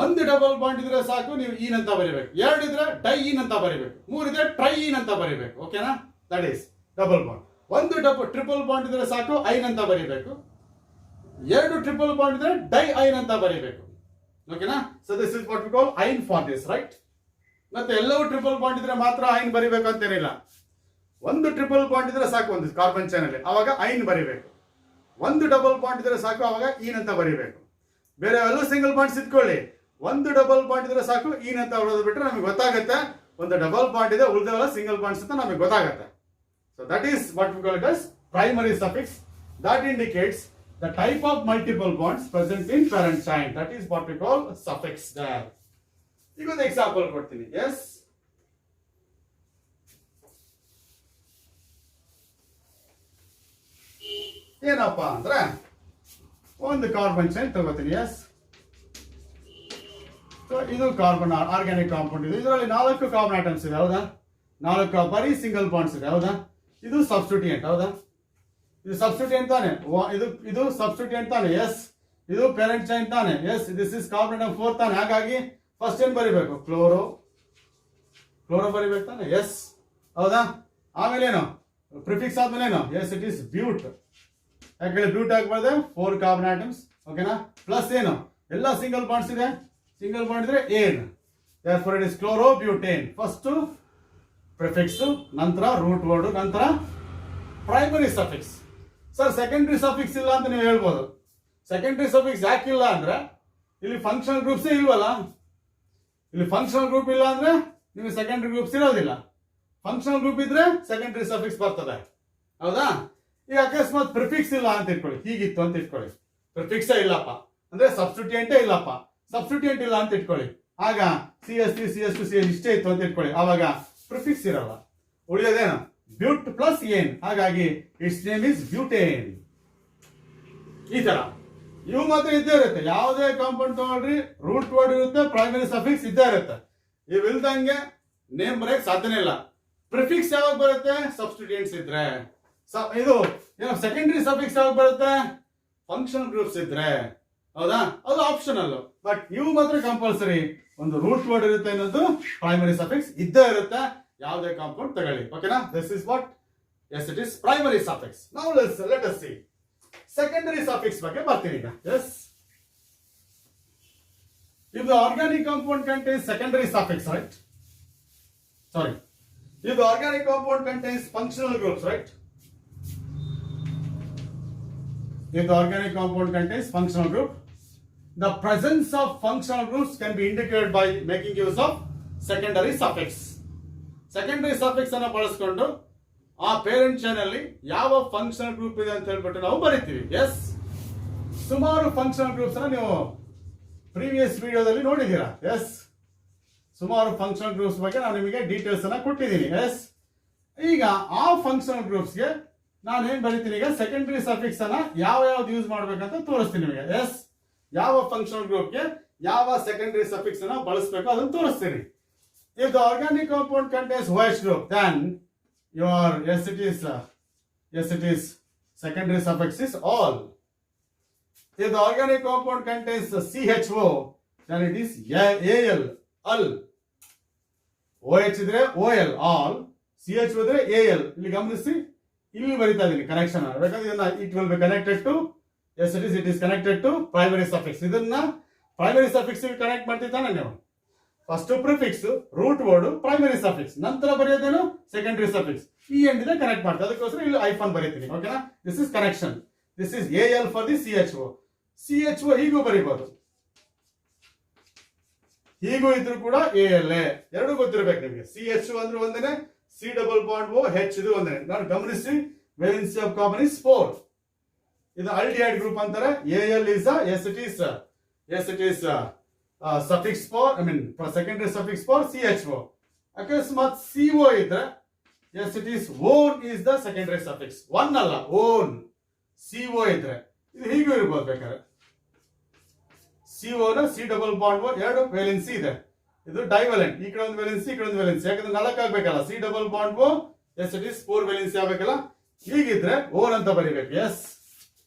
ಒಂದು ಡಬಲ್ ಬಾಂಡ್ ಇದ್ರೆ ಸಾಕು, ನೀವು ಈನ್ ಅಂತ ಬರಿಬೇಕು. ಎರಡು ಇದ್ರೆ ಡೈ ಈನ್ ಅಂತ ಬರಿಬೇಕು. ಮೂರು ಇದ್ರೆ ಟ್ರೈ ಈನ್ ಅಂತ ಬರಿಬೇಕು. ಓಕೆನಾ? That is double bond. ಒಂದು ಟ್ರಿಪಲ್ ಬಾಂಡ್ ಇದ್ರೆ ಸಾಕು, ಐನ್ ಅಂತ ಬರಿಬೇಕು. ಎರಡು ಟ್ರಿಪಲ್ ಬಾಂಡ್ ಇದ್ರೆ ಡೈ ಐನ್ ಅಂತ ಬರಿಬೇಕು. ಓಕೆನಾ? So this is what we call yne for this, right? ಮತ್ತೆ ಎಲ್ಲವೂ ಟ್ರಿಪಲ್ ಬಾಂಡ್ ಇದ್ರೆ ಮಾತ್ರ ಐನ್ ಬರಿಬೇಕು ಅಂತೇನಿಲ್ಲ. ಒಂದು ಟ್ರಿಪಲ್ ಬಾಂಡ್ ಇದ್ರೆ ಸಾಕು ಒಂದು ಕಾರ್ಬನ್ ಚೈನ್ ಅಲ್ಲಿ, ಅವಾಗ ಐನ್ ಬರಿಬೇಕು. ಒಂದು ಡಬಲ್ ಬಾಂಡ್ ಇದ್ರೆ ಸಾಕು, ಅವಾಗ ಈನ್ ಅಂತ ಬರೀಬೇಕು. ಬೇರೆ ಎಲ್ಲ ಸಿಂಗಲ್ ಬಾಂಡ್ಸ್ ಇಟ್ಕೊಳ್ಳಿ, ಒಂದು ಡಬಲ್ ಬಾಂಡ್ ಇದ್ರೆ ಸಾಕು, ಈನ್ ಅಂತ ಬರೋದು ಬಿಟ್ರೆ ನಮಗೆ ಗೊತ್ತಾಗುತ್ತೆ ಒಂದು ಡಬಲ್ ಬಾಂಡ್ ಇದೆ, ಉಳಿದವೆಲ್ಲ ಸಿಂಗಲ್ ಬಾಂಡ್ಸ್ ಅಂತ ನಮಗೆ ಗೊತ್ತಾಗುತ್ತೆ. So that is what we call it as primary suffix. That indicates the type of multiple bonds present in parent chain. That is what we call suffix there. ಈಗ ಒಂದು example ಕೊಡ್ತೀನಿ. S, ಏನಪ್ಪಾ ಅಂದ್ರೆ ಒಂದು carbon chain ತಗೋತೀನಿ. S, ಇದು carbon organic compound ಇದೆ. ಇದರಲ್ಲಿ 4 ಕಾರ್ಬನ್ ಆಟಮ್ಸ್ ಇದೆ, ಹೌದಾ? 4 ಬರೀ ಸಿಂಗಲ್ ಬಾಂಡ್ಸ್ ಇದೆ, ಹೌದಾ? ಇದು ಸಬ್ಸ್ಟಿಟ್ಯೂಯೆಂಟ್, ಹೌದಾ? ಇದು ಸಬ್ಸ್ಟಿಟ್ಯೂಯೆಂಟ್ ತಾನೆ, ಇದು ಸಬ್ಸ್ಟಿಟ್ಯೂಯೆಂಟ್ ತಾನೆ. ಎಸ್, ಇದು ಪೇರೆಂಟ್ ಚೈನ್ ತಾನೆ. Yes, this is carbon atom 4 ತಾನೆ. ಹಾಗಾಗಿ ಫಸ್ಟ್ ಏನ್ ಬರಿಬೇಕು? ಕ್ಲೋರೋ ಬರಿಬೇಕು ತಾನೆ. ಎಸ್, ಹೌದಾ? ಆಮೇಲೆ ಏನು ಪ್ರಿಫಿಕ್ಸ್ ಆದ್ಮೇಲೆ ಏನು? S, it is ಬ್ಯೂಟ್. ಯಾಕಂದ್ರೆ ಬ್ಯೂಟ್ ಆಗ್ಬಾರ್ದೆ 4 ಕಾರ್ಬನ್ ಆಟಮ್ಸ್, ಓಕೆನಾ? ಪ್ಲಸ್ ಏನು? ಎಲ್ಲ ಸಿಂಗಲ್ ಬಾಂಡ್ಸ್ ಇದೆ, ಸಿಂಗಲ್ ಬಾಂಡ್ ಇದ್ರೆ ಏನ್, therefore it is chlorobutane. First prefix, ನಂತರ ರೂಟ್ ವರ್ಡ್, ನಂತರ primary suffix. Sir secondary suffix ಇಲ್ಲ ಅಂತ ನೀವು ಹೇಳ್ಬೋದು. ಸೆಕೆಂಡರಿ ಸಫಿಕ್ಸ್ ಯಾಕಿಲ್ಲ ಅಂದ್ರೆ ಇಲ್ಲಿ ಫಂಕ್ಷನಲ್ ಗ್ರೂಪ್ಸ್ ಇಲ್ವಲ್ಲ. ಇಲ್ಲಿ ಫಂಕ್ಷನಲ್ ಗ್ರೂಪ್ ಇಲ್ಲ ಅಂದ್ರೆ ನಿಮಗೆ ಸೆಕೆಂಡರಿ ಗ್ರೂಪ್ಸ್ ಇರೋದಿಲ್ಲ. ಫಂಕ್ಷನಲ್ ಗ್ರೂಪ್ ಇದ್ರೆ ಸೆಕೆಂಡರಿ ಸಫಿಕ್ಸ್ ಬರ್ತದೆ, ಹೌದಾ? ಈಗ ಅಕಸ್ಮಾತ್ ಪ್ರಿಫಿಕ್ಸ್ ಇಲ್ಲ ಅಂತ ಇಟ್ಕೊಳ್ಳಿ, ಹೀಗಿತ್ತು ಅಂತ ಇಟ್ಕೊಳ್ಳಿ, ಪ್ರಿಫಿಕ್ಸೇ ಇಲ್ಲಪ್ಪ ಅಂದ್ರೆ ಸಬ್ಸ್ಟಿಟ್ಯೂಯೆಂಟೇ ಇಲ್ಲಪ್ಪ, ಸಬ್ಸ್ಟಿಟ್ಯೂಯೆಂಟ್ ಇಲ್ಲ ಅಂತ ಇಟ್ಕೊಳ್ಳಿ, ಆಗ CS3 CS2 CS ಇಷ್ಟೇ ಇತ್ತು ಅಂತ ಇಟ್ಕೊಳ್ಳಿ, ಆವಾಗ ಪ್ರಿಫಿಕ್ಸ್ ಇರಲ್ಲ. ಉಳಿಯೋದೇನು? ಬ್ಯೂಟ್ ಪ್ಲಸ್ ಏನ್. ಹಾಗಾಗಿ ಇಟ್ಸ್ ನೇಮ್ ಇಸ್ ಬ್ಯೂಟೇನ್. ಈ ತರ ಇವು ಮಾತ್ರ ಇದ್ದೇ ಇರುತ್ತೆ. ಯಾವುದೇ ಕಾಂಪೌಂಡ್ ತಗೊಳ್ರಿ, ರೂಟ್ ವರ್ಡ್ ಇರುತ್ತೆ, ಪ್ರೈಮರಿ ಸಫಿಕ್ಸ್ ಇದ್ದೇ ಇರುತ್ತೆ. ಇವಿಲ್ದಂಗೆ ನೇಮ್ ಬರೆಯಕ್ ಸಾಧ್ಯನೇ ಇಲ್ಲ. ಪ್ರಿಫಿಕ್ಸ್ ಯಾವಾಗ ಬರುತ್ತೆ? ಸಬ್ಸ್ಟಿಟ್ಯೂಯೆಂಟ್ಸ್ ಇದ್ರೆ. ಇದು ಏನೋ ಸೆಕೆಂಡರಿ ಸಫಿಕ್ಸ್ ಯಾವಾಗ ಬರುತ್ತೆ? ಫಂಕ್ಷನಲ್ ಗ್ರೂಪ್ಸ್ ಇದ್ರೆ, ಹೌದಾ? ಅದು ಆಪ್ಷನಲ್. ಬಟ್ ಇವು ಮಾತ್ರ ಕಂಪಲ್ಸರಿ. ಒಂದು ರೂಟ್ ವರ್ಡ್ ಇರುತ್ತೆ, ಇನ್ನೊಂದು ಪ್ರೈಮರಿ ಸಫಿಕ್ಸ್ ಇದ್ದೇ ಇರುತ್ತೆ. ಯಾವುದೇ ಕಾಂಪೌಂಡ್ ತಗೊಳ್ಳಿ, ಓಕೆನಾ? This is what, yes, it is primary suffix. Now let us see secondary suffix ಬಗ್ಗೆ ಬರ್ತೀನಿ ಈಗ. Yes, if the organic compound contains secondary suffix, right? Sorry, if the organic compound contains functional groups, right? If the organic compound contains functional group, the presence of functional groups can be indicated by making use of secondary suffix. Secondary suffix ಅನ್ನು ಬಳಸಿಕೊಂಡು ಆ parent chain ಅಲ್ಲಿ ಯಾವ functional group ಇದೆ ಅಂತ ಹೇಳ್ಬಿಟ್ಟು ನಾವು ಬರೀತೀವಿ. S, ಸುಮಾರು ಫಂಕ್ಷನಲ್ ಗ್ರೂಪ್ಸ್ ಅನ್ನ ನೀವು ಪ್ರೀವಿಯಸ್ ವಿಡಿಯೋದಲ್ಲಿ ನೋಡಿದ್ದೀರಾ. ಎಸ್, ಸುಮಾರು ಫಂಕ್ಷನಲ್ ಗ್ರೂಪ್ಸ್ ಬಗ್ಗೆ ನಾನು ನಿಮಗೆ ಡೀಟೇಲ್ಸ್ ಅನ್ನ ಕೊಟ್ಟಿದ್ದೀನಿ. ಎಸ್, ಈಗ ಆ ಫಂಕ್ಷನಲ್ ಗ್ರೂಪ್ಸ್ಗೆ ನಾನು ಏನ್ ಬರೀತೀನಿ ಈಗ, ಸೆಕೆಂಡರಿ ಸಫಿಕ್ಸ್ ಅನ್ನ ಯಾವ ಯಾವ್ದು ಯೂಸ್ ಮಾಡ್ಬೇಕಂತ ತೋರಿಸ್ತೀನಿ ನಿಮಗೆ. ಎಸ್, ಯಾವ ಫಂಕ್ಷನಲ್ ಗ್ರೂಪ್ಗೆ ಯಾವ ಸೆಕೆಂಡರಿ ಸಫಿಕ್ಸ್ ಅನ್ನ ಬಳಸಬೇಕು ಅದನ್ನು ತೋರಿಸ್ತೀನಿ. If the organic compound contains OH group, then your it is secondary suffix is all. If the organic compound contains CHO, then it is AL, all. OH ಇದ್ರೆ OL, all. CHO ಇದ್ರೆ AL. ಇಲ್ಲಿ ಗಮನಿಸಿ, ಇಲ್ಲಿ ಬರೀತಾ ಇದೀನಿ connection. ಬೇಕಾದ್ರೆ it will be connected to, yes it is connected to primary suffix. ಇದನ್ನ primary suffix connect ಮಾಡ್ತಿದ್ದಾನೆ ನೀವು. First prefix, root word, primary suffix, ನಂತರ ಬರೆಯೋದೇನು? Secondary suffix. ಈ ಎಂಡ್ ಇದೆ ಕನೆಕ್ಟ್ ಮಾಡ್ತಾರೆ. ಅದಕ್ಕೋಸ್ಕರ ಇಲ್ಲಿ ಐಫೋನ್ ಬರೀತೀನಿ, ಓಕೆನಾ? This is connection. This is AL for the CHO. CHO ಹೀಗೂ ಬರೀಬಹುದು, ಹೀಗೂ ಇದ್ರೂ ಕೂಡ AL ಎರಡು ಗೊತ್ತಿರಬೇಕು ನಿಮಗೆ. CHO ಅಂದ್ರೆ ಒಂದೇನೆ, C double bond O H ಇದು ಒಂದೇನೆ. ನಾನು ಗಮನಿಸಿ, ವೇಲೆನ್ಸಿ ಆಫ್ ಕಾರ್ಬನ್ ಇಸ್ 4. ಇದು ಆಲ್ಡಿಹೈಡ್ ಗ್ರೂಪ್ ಅಂತಾರೆ. AL is it is suffix for, secondary suffix for CHO. ಅಕಸ್ಮಾತ್ CO ಇದ್ರೆ, yes it is own is the secondary suffix. one ಅಲ್ಲ, own. CO ಇದ್ರೆ ಇದು ಹೀಗೂ ಇರ್ಬೋದು ಬೇಕಾದ್ರೆ. CO ನ C ಡಬಲ್ ಬಾಂಡ್ O ಎರಡು ವೇಲೆನ್ಸಿ ಇದೆ. ಇದು ಡೈವಲೆಂಟ್, ಈ ಕಡೆ ಒಂದು ವೇಲೆನ್ಸಿ, ಈ ಕಡೆ ಒಂದು ವೇಲೆನ್ಸಿ. ಯಾಕಂದ್ರೆ 4 ಆಗ್ಬೇಕಲ್ಲ. C double bond O, yes it is 4 valency ಆಗ್ಬೇಕಲ್ಲ. ಹೀಗಿದ್ರೆ ಓನ್ ಅಂತ ಬರೀಬೇಕು. ಎಸ್,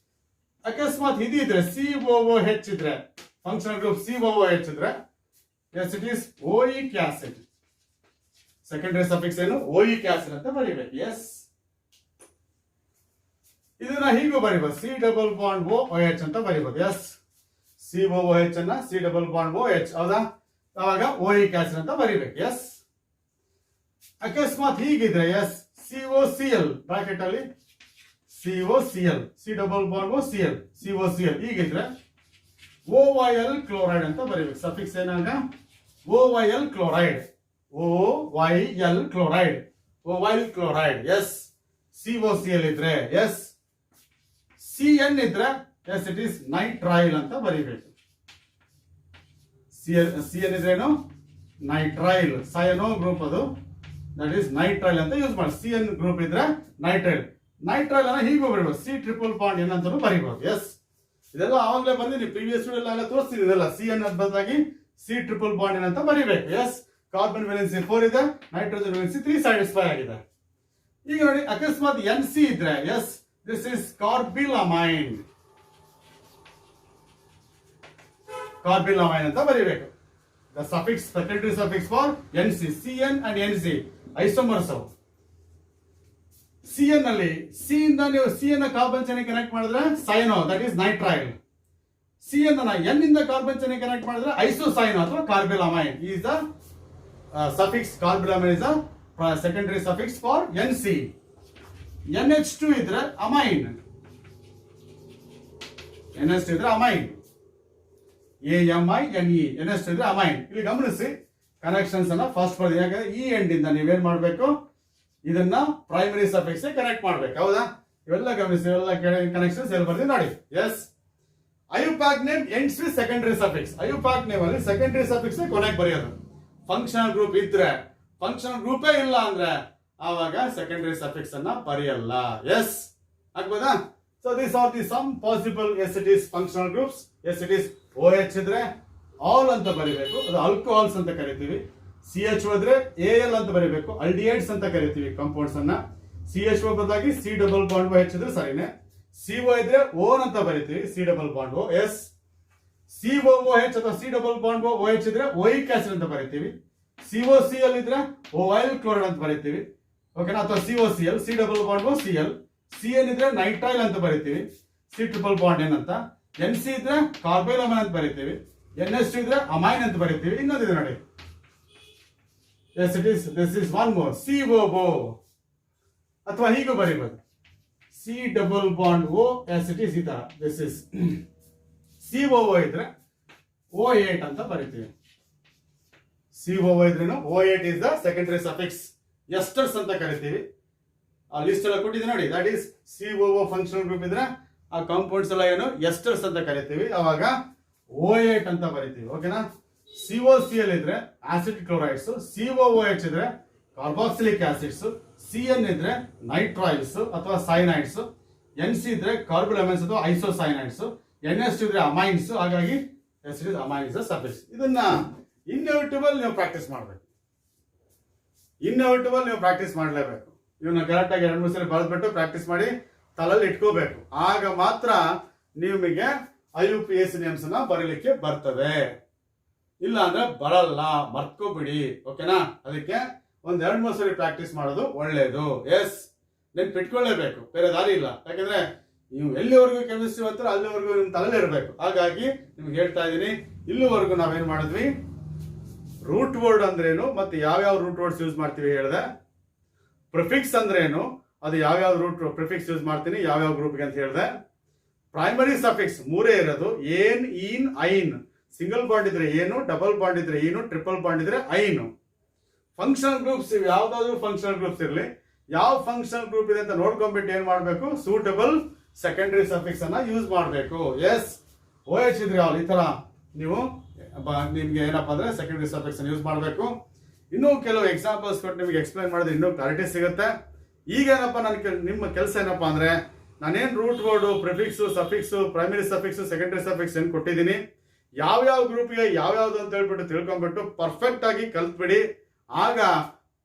ಅಕಸ್ಮಾತ್ ಇದಿದ್ರೆ COOH ಇದ್ರೆ, ಫಂಕ್ಷನಲ್ ಗ್ರೂಪ್ COOH ಇದ್ರೆ, yes it is oic acid. Secondary suffix ಏನು? oic acid ಅಂತ ಬರೀಬೇಕು. ಎಸ್, ಇದನ್ನ ಹೀಗೂ ಬರೀಬಹುದು, C ಡಬಲ್ ಬಾಂಡ್ OH ಅಂತ ಬರೀಬಹುದು. ಎಸ್, COOH ಅನ್ನ C ಡಬಲ್ ಬಾಂಡ್ OH, ಹೌದಾ? ಅವಾಗ oic acid ಅಂತ ಬರೀಬೇಕು. ಎಸ್, ಅಕಸ್ಮಾತ್ ಹೀಗಿದ್ರೆ, ಎಸ್ COCl ಬ್ರಾಕೆಟ್ ಅಲ್ಲಿ COCl, C double bond O Cl, COCl ಹೀಗಿದ್ರೆ OYl ಕ್ಲೋರೈಡ್ ಅಂತ ಬರೀಬೇಕು. ಸಫಿಕ್ಸ್ ಏನಾಗ OYl chloride, OYl chloride, OYl chloride. Yes COCl ಇದ್ರೆ ಎಸ್, CN ಇದ್ರೆ ಎಸ್ ಇಟ್ ಈಸ್ ನೈಟ್ರೈಲ್ ಅಂತ ಬರೀಬೇಕು. CN ಇದ್ರೇನು ನೈಟ್ರೈಲ್, ಸಯನೋ ಗ್ರೂಪ್ ಅದು, ದಟ್ ಈಸ್ ನೈಟ್ರೈಲ್ ಅಂತ ಯೂಸ್ ಮಾಡಿ. CN ಗ್ರೂಪ್ ಇದ್ರೆ ನೈಟ್ರೈಲ್, ನೈಟ್ರೈಲ್ ಅನ್ನ ಹೀಗೂ ಬರೀಬಹುದು, C ಟ್ರಿಪಲ್ ಬಾಂಡ್ N ಅಂತಾನು ಬರೀಬಹುದು. ಎಸ್ ಇದೆಲ್ಲ ಆವಾಗಲೇ ಬಂದಿನಿ, ಪ್ರೀವಿಯಸ್ ಎಲ್ಲ ತೋರಿಸ್ತೀನಿ ಇದೆಲ್ಲ. CN ಅದ್ ಬದಲಾಗಿ C ಟ್ರಿಪಲ್ ಬಾಂಡ್ N ಅಂತ ಬರೀಬೇಕು. ಎಸ್ ಕಾರ್ಬನ್ ವೇಲೆನ್ಸಿ 4 ಇದೆ, ನೈಟ್ರೋಜನ್ ವೇಲೆನ್ಸಿ 3 ಸ್ಯಾಟಿಸ್ಫೈ ಆಗಿದೆ. ಈಗ ನೋಡಿ ಅಕಸ್ಮಾತ್ NC ಇದ್ರೆ ಎಸ್ ದಿಸ್ ಇಸ್ ಕಾರ್ಬಿಲಮೈನ್, ಕಾರ್ಬಿಲಮೈನ್ ಅಂತ ಬರೀಬೇಕು. The suffix, secondary suffix for NC, CN and NC isomers ಅವು. CN ಅಲ್ಲಿ C ಇಂದ ನೀವು CN ಕಾರ್ಬನ್ ಚೈನ್ ಕನೆಕ್ಟ್ ಮಾಡಿದ್ರೆ cyano, that is nitrile. CN ಅನ್ನ N ಇಂದ ಕಾರ್ಬನ್ ಚೈನ್ ಕನೆಕ್ಟ್ ಮಾಡಿದ್ರೆ ಐಸೋಸೈನೋ ಅಥವಾ carbylamine. Is the suffix carbylamine is the secondary suffix for NC. NH2 ಇದ್ರೆ ಅಮೈನ್, NH2 ಇದ್ರೆ ಅಮೈನ್, AMINE, NH2 ಇದ್ರೆ amine. ಇಲ್ಲಿ ಗಮನಿಸಿ ಕನೆಕ್ಷನ್ಸ್ ಅನ್ನ ಫಸ್ಟ್ ಬರೆದಿ, ಯಾಕಂದ್ರೆ ಈ ಎಂಡ್ ಇಂದ ನೀವೇನ್ ಮಾಡ್ಬೇಕು, ಇದನ್ನ ಪ್ರೈಮರಿ ಸಫಿಕ್ಸ್ ಕನೆಕ್ಟ್ ಮಾಡ್ಬೇಕು. ಹೌದಾ? ಇವೆಲ್ಲ ಗಮನಿಸಿ, ಇವೆಲ್ಲ ಕನೆಕ್ಷನ್ಸ್ ಎಲ್ಲಿ ಬರ್ದಿ ನೋಡಿ. Yes IUPAC name ends with secondary suffix. IUPAC name ಅಲ್ಲಿ ಸೆಕೆಂಡರಿ ಸಫಿಕ್ಸ್ ಕೊನೆಗೆ ಬರೆಯೋದು. ಫಂಕ್ಷನಲ್ ಗ್ರೂಪ್ ಇದ್ರೆ, ಫಂಕ್ಷನಲ್ ಗ್ರೂಪೇ ಇಲ್ಲ ಅಂದ್ರೆ ಆವಾಗ ಸೆಕೆಂಡರಿ ಸಫಿಕ್ಸ್ ಅನ್ನ ಬರೆಯಲ್ಲ. ಎಸ್ ಆಗ್ಬೋದಾ? So this are the some possible. Yes it is functional groups. Yes it is OH ಇದ್ರೆ ಆಲ್ ಅಂತ ಬರೀಬೇಕು, ಅದು ಆಲ್ಕೋಹಾಲ್ಸ್ ಅಂತ ಕರಿತೀವಿ. CHO ಇದ್ರೆ AL ಅಂತ ಬರೀಬೇಕು, ಅಲ್ಡಿಹೈಡ್ಸ್ ಅಂತ ಕರಿತೀವಿ ಕಾಂಪೌಂಡ್ಸ್ ಅನ್ನ. CHO ಬದಲಾಗಿ C ಡಬಲ್ ಬಾಂಡ್ OH ಇದ್ರೆ ಸರಿನೇ. CO ಇದ್ರೆ O ಅಂತ ಬರೀತೀವಿ, C double bond O. Yes COOH ಅಥವಾ C ಡಬಲ್ ಬಾಂಡ್ OH ಇದ್ರೆ ಓಯಿಕ್ ಆಸಿಡ್ ಅಂತ ಬರೀತೀವಿ. COCl ಇದ್ರೆ OYl ಕ್ಲೋರೈಡ್ ಅಂತ ಬರೀತೀವಿ, ಓಕೆನಾ? ಅಥವಾ COCl, C double bond O Cl. CN ಇದ್ರೆ ನೈಟ್ರೈಲ್ ಅಂತ ಬರೀತೀವಿ, C ಟ್ರಿಪಲ್ ಬಾಂಡ್ N ಅಂತ. NC ಇದ್ರೆ ಕಾರ್ಬೈಲಮೈನ್ ಅಂತ ಬರೀತೀವಿ, NH2 ಇದ್ರೆ ಅಮೈನ್ ಅಂತ ಬರೀತೀವಿ. ಇನ್ನೊಂದಿದೆ ನೋಡಿ, as it is this is one more, COO ಅಥವಾ ಹೀಗೂ ಬರೀಬಹುದು, C double bond O. As it is ಈ ತರ, ದಿಸ್ ಇಸ್ COO ಇದ್ರೆ O8 ಅಂತ ಬರೀತೀವಿ. COO ಇದ್ರೇನು O8 is the secondary suffix. Esters ಅಂತ ಕರಿತೀವಿ. ಆ ಲಿಸ್ಟ್ ಎಲ್ಲ ಕೊಟ್ಟಿದೆ ನೋಡಿ, that is COO functional group ಇದ್ರೆ ಆ ಕಾಂಪೌಂಡ್ಸ್ ಎಲ್ಲ ಏನು ಎಸ್ಟರ್ಸ್ ಅಂತ ಕರಿತೀವಿ, ಅವಾಗ O8 ಅಂತ ಬರೀತೀವಿ. ಓಕೆನಾ? COCl ಇದ್ರೆ ಆಸಿಡ್ ಕ್ಲೋರೈಡ್ಸ್, COOH ಇದ್ರೆ ಕಾರ್ಬಾಕ್ಸಿಲಿಕ್ ಆಸಿಡ್ಸ್, CN ಇದ್ರೆ ನೈಟ್ರೈಲ್ಸ್ ಅಥವಾ ಸೈನೈಡ್ಸ್, NC ಇದ್ರೆ ಕಾರ್ಬಿಲಮೈನ್ಸ್ ಅಥವಾ ಐಸೋಸೈನೈಡ್ಸ್, NH2 ಇದ್ರೆ ಅಮೈನ್ಸ್. ಹಾಗಾಗಿ as it is amine is the suffix. ಇದನ್ನ ಇನ್ನೋವೇಟಿಬಲ್ ನೀವು ಪ್ರಾಕ್ಟೀಸ್ ಮಾಡಬೇಕು, ಇನ್ನೋವೇಟಿಬಲ್ ನೀವು ಪ್ರಾಕ್ಟೀಸ್ ಮಾಡಲೇಬೇಕು. ಇವನ್ನ ಕರೆಕ್ಟ್ ಆಗಿ 2-3 ಸಲ ಬರೆದ್ಬಿಟ್ಟು ಪ್ರಾಕ್ಟೀಸ್ ಮಾಡಿ ತಲೆಯಲ್ಲಿ ಇಟ್ಕೋಬೇಕು. ಆಗ ಮಾತ್ರ ನಿಮಗೆ IUPAC ನೇಮ್ಸ್ ನ ಬರೀಲಿಕ್ಕೆ ಬರ್ತದೆ. ಇಲ್ಲ ಅಂದ್ರೆ ಬರಲ್ಲ, ಮರ್ತ್ಕೋಬಿಡಿ. ಓಕೆನಾ? ಅದಕ್ಕೆ 1-2-3 ಸಲ ಪ್ರಾಕ್ಟೀಸ್ ಮಾಡೋದು ಒಳ್ಳೇದು. ಎಸ್ ನೆನ್ಪಿಟ್ಕೊಳ್ಳೇಬೇಕು, ಬೇರೆ ದಾರಿ ಇಲ್ಲ. ಯಾಕಂದ್ರೆ ನೀವು ಎಲ್ಲಿವರೆಗೂ ಕೆಮಿಸ್ಟ್ರಿ ಓದ್ತಾರೋ ಅಲ್ಲಿವರೆಗೂ ನಿಮ್ ತಲೆಯಲ್ಲಿ ಇರಬೇಕು. ಹಾಗಾಗಿ ನಿಮ್ಗೆ ಹೇಳ್ತಾ ಇದ್ದೀನಿ, ಇಲ್ಲಿವರೆಗೂ ನಾವೇನ್ ಮಾಡಿದ್ವಿ, ರೂಟ್ ವರ್ಡ್ ಅಂದ್ರೇನು ಮತ್ತೆ ಯಾವ್ಯಾವ ರೂಟ್ ವರ್ಡ್ಸ್ ಯೂಸ್ ಮಾಡ್ತೀವಿ ಹೇಳಿದೆ. ಪ್ರಿಫಿಕ್ಸ್ ಅಂದ್ರೇನು, ಅದು ಯಾವ್ಯಾವ ರೂಟ್ ಪ್ರಿಫಿಕ್ಸ್ ಯೂಸ್ ಮಾಡ್ತೀನಿ, ಯಾವ್ಯಾವ ಗ್ರೂಪ್ಗೆ ಅಂತ ಹೇಳಿದೆ. ಪ್ರೈಮರಿ ಸಫಿಕ್ಸ್ 3 ಇರೋದು, ಏನ್, ಈನ್, ಐನ್. ಸಿಂಗಲ್ ಬಾಂಡ್ ಇದ್ರೆ ಏನು, ಡಬಲ್ ಬಾಂಡ್ ಇದ್ರೆ ಏನು, ಟ್ರಿಪಲ್ ಬಾಂಡ್ ಇದ್ರೆ ಐನು. ಫಂಕ್ಷನಲ್ ಗ್ರೂಪ್ಸ್ ಯಾವ್ದಾದ್ರು ಫಂಕ್ಷನಲ್ ಗ್ರೂಪ್ಸ್ ಇರಲಿ, ಯಾವ ಫಂಕ್ಷನಲ್ ಗ್ರೂಪ್ ಇದೆ ಅಂತ ನೋಡ್ಕೊಂಡ್ಬಿಟ್ಟು ಏನ್ ಮಾಡ್ಬೇಕು, ಸೂಟಬಲ್ ಸೆಕೆಂಡರಿ ಸಫಿಕ್ಸ್ ಅನ್ನ ಯೂಸ್ ಮಾಡಬೇಕು. ಎಸ್ OH ಇದ್ರೆ ಈ ತರ ನೀವು ನಿಮ್ಗೆ ಏನಪ್ಪಾ ಅಂದ್ರೆ ಸೆಕೆಂಡರಿ ಸಫಿಕ್ಸ್ ಅನ್ನು ಯೂಸ್ ಮಾಡಬೇಕು. ಇನ್ನೂ ಕೆಲವು ಎಕ್ಸಾಂಪಲ್ಸ್ ಕೊಟ್ಟು ನಿಮಗೆ ಎಕ್ಸ್ಪ್ಲೈನ್ ಮಾಡಿದ್ರೆ ಇನ್ನೂ ಕ್ಲಾರಿಟಿ ಸಿಗುತ್ತೆ. ಈಗ ಏನಪ್ಪಾ ನಿಮ್ಮ ಕೆಲಸ ಏನಪ್ಪಾ ಅಂದ್ರೆ, ನಾನೇನ್ root word, prefix, suffix, primary suffix, secondary suffix ಏನ್ ಕೊಟ್ಟಿದ್ದೀನಿ, ಯಾವ್ಯಾವ ಗ್ರೂಪ್ಗೆ ಯಾವ್ಯಾವ್ದು ಅಂತ ಹೇಳ್ಬಿಟ್ಟು ತಿಳ್ಕೊಂಡ್ಬಿಟ್ಟು ಪರ್ಫೆಕ್ಟ್ ಆಗಿ ಕಲ್ತ್ಬಿಡಿ. ಆಗ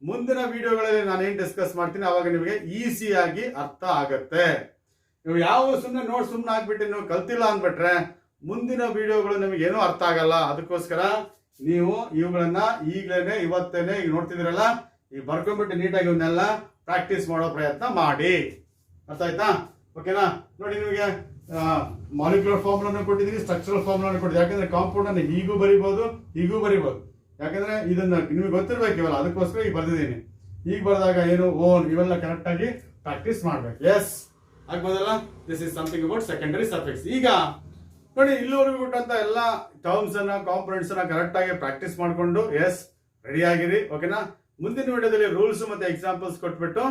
ಮುಂದಿನ ವಿಡಿಯೋಗಳಲ್ಲಿ ನಾನು ಏನ್ ಡಿಸ್ಕಸ್ ಮಾಡ್ತೀನಿ ಅವಾಗ ನಿಮಗೆ ಈಸಿಯಾಗಿ ಅರ್ಥ ಆಗತ್ತೆ. ನೀವು ಯಾವ ಸುಮ್ಮನೆ ನೋಡ್ ಸುಮ್ಮನೆ ಆಗ್ಬಿಟ್ಟು ನೀವು ಕಲ್ತಿಲ್ಲ ಅಂದ್ಬಿಟ್ರೆ ಮುಂದಿನ ವಿಡಿಯೋಗಳು ನಿಮಗೆ ಏನೂ ಅರ್ಥ ಆಗಲ್ಲ. ಅದಕ್ಕೋಸ್ಕರ ನೀವು ಇವುಗಳನ್ನ ಈಗಲೇ ಇವತ್ತೇನೆ ಈಗ ನೋಡ್ತಿದ್ದೀರಲ್ಲ, ಈಗ ಬರ್ಕೊಂಡ್ಬಿಟ್ಟು ನೀಟಾಗಿ ಇವನ್ನೆಲ್ಲ ಪ್ರಾಕ್ಟೀಸ್ ಮಾಡೋ ಪ್ರಯತ್ನ ಮಾಡಿ. ಅರ್ಥ ಆಯ್ತಾ? ಓಕೆನಾ? ನೋಡಿ, ನಿಮಗೆ ಮಾಲಿಕ್ಯುಲರ್ ಫಾರ್ಮುಲಾನು ಕೊಟ್ಟಿದ್ದೀನಿ, ಸ್ಟ್ರಕ್ಚರಲ್ ಫಾರ್ಮುಲಾನು ಕೊಟ್ಟಿದ್ದೀನಿ. ಯಾಕಂದ್ರೆ ಕಾಂಪೌಂಡ್ ಅನ್ನು ಹೀಗೂ ಬರಿಬಹುದು, ಹೀಗೂ ಬರಿಬಹುದು. ಯಾಕಂದ್ರೆ ಇದನ್ನ ನಿಮಗೆ ಗೊತ್ತಿರ್ಬೇಕು ಇವಲ್ಲ, ಅದಕ್ಕೋಸ್ಕರ ಈಗ ಬರ್ದಿದ್ದೀನಿ. ಈಗ ಬರೆದಾಗ ಏನು ಓನ್ ಇವೆಲ್ಲ ಕರೆಕ್ಟ್ ಆಗಿ ಪ್ರಾಕ್ಟೀಸ್ ಮಾಡ್ಬೇಕು. ಎಸ್ ಆಗ್ಬೋದಲ್ಲ. This is something about secondary suffix. ಈಗ ನೋಡಿ, ಇಲ್ಲಿವರೆಗೂ ಕೊಟ್ಟಂತ ಎಲ್ಲ ಟರ್ಮ್ಸ್ ಅನ್ನ ಕಾಂಪೊನೆಂಟ್ಸ್ ಅನ್ನ ಕರೆಕ್ಟ್ ಆಗಿ ಪ್ರಾಕ್ಟೀಸ್ ಮಾಡ್ಕೊಂಡು ಎಸ್ ರೆಡಿ ಆಗಿರಿ. ಓಕೆನಾ. ಮುಂದಿನ ವಿಡಿಯೋದಲ್ಲಿ ರೂಲ್ಸ್ ಮತ್ತೆ ಎಕ್ಸಾಂಪಲ್ಸ್ ಕೊಟ್ಬಿಟ್ಟು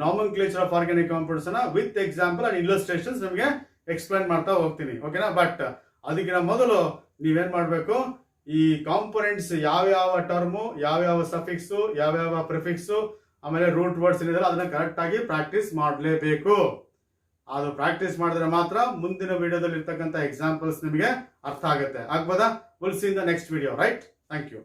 ನಾಮನ್ಕ್ಲೇಚರ್ ಆಫ್ ಆರ್ಗ್ಯಾನಿಕ್ ಕಾಂಪೌಂಡ್ಸ್ ಅನ್ನ ವಿತ್ ಎಕ್ಸಾಂಪಲ್ ಅಂಡ್ ಇಲ್ಲಸ್ಟ್ರೇಷನ್ಸ್ ನಿಮಗೆ ಎಕ್ಸ್ಪ್ಲೈನ್ ಮಾಡ್ತಾ ಹೋಗ್ತೀನಿ. ಓಕೆನಾ. ಬಟ್ ಅದಕ್ಕಿಂತ ಮೊದಲು ನೀವೇನ್ ಮಾಡ್ಬೇಕು, ಈ ಕಾಂಪೊನೆಂಟ್ಸ್ ಯಾವ್ಯಾವ ಟರ್ಮು, ಯಾವ್ಯಾವ ಸಫಿಕ್ಸು, ಯಾವ್ಯಾವ ಪ್ರಿಫಿಕ್ಸು, ಆಮೇಲೆ ರೂಟ್ ವರ್ಡ್ಸ್ ಏನಿದೆ ಅದನ್ನ ಕರೆಕ್ಟ್ ಆಗಿ ಪ್ರಾಕ್ಟೀಸ್ ಮಾಡಲೇಬೇಕು. ಅದು ಪ್ರಾಕ್ಟೀಸ್ ಮಾಡಿದ್ರೆ ಮಾತ್ರ ಮುಂದಿನ ವಿಡಿಯೋದಲ್ಲಿ ಇರ್ತಕ್ಕಂಥ ಎಕ್ಸಾಂಪಲ್ಸ್ ನಿಮಗೆ ಅರ್ಥ ಆಗುತ್ತೆ. ಆಗ್ಬೋದಾ? Will see in the next video, right? Thank you.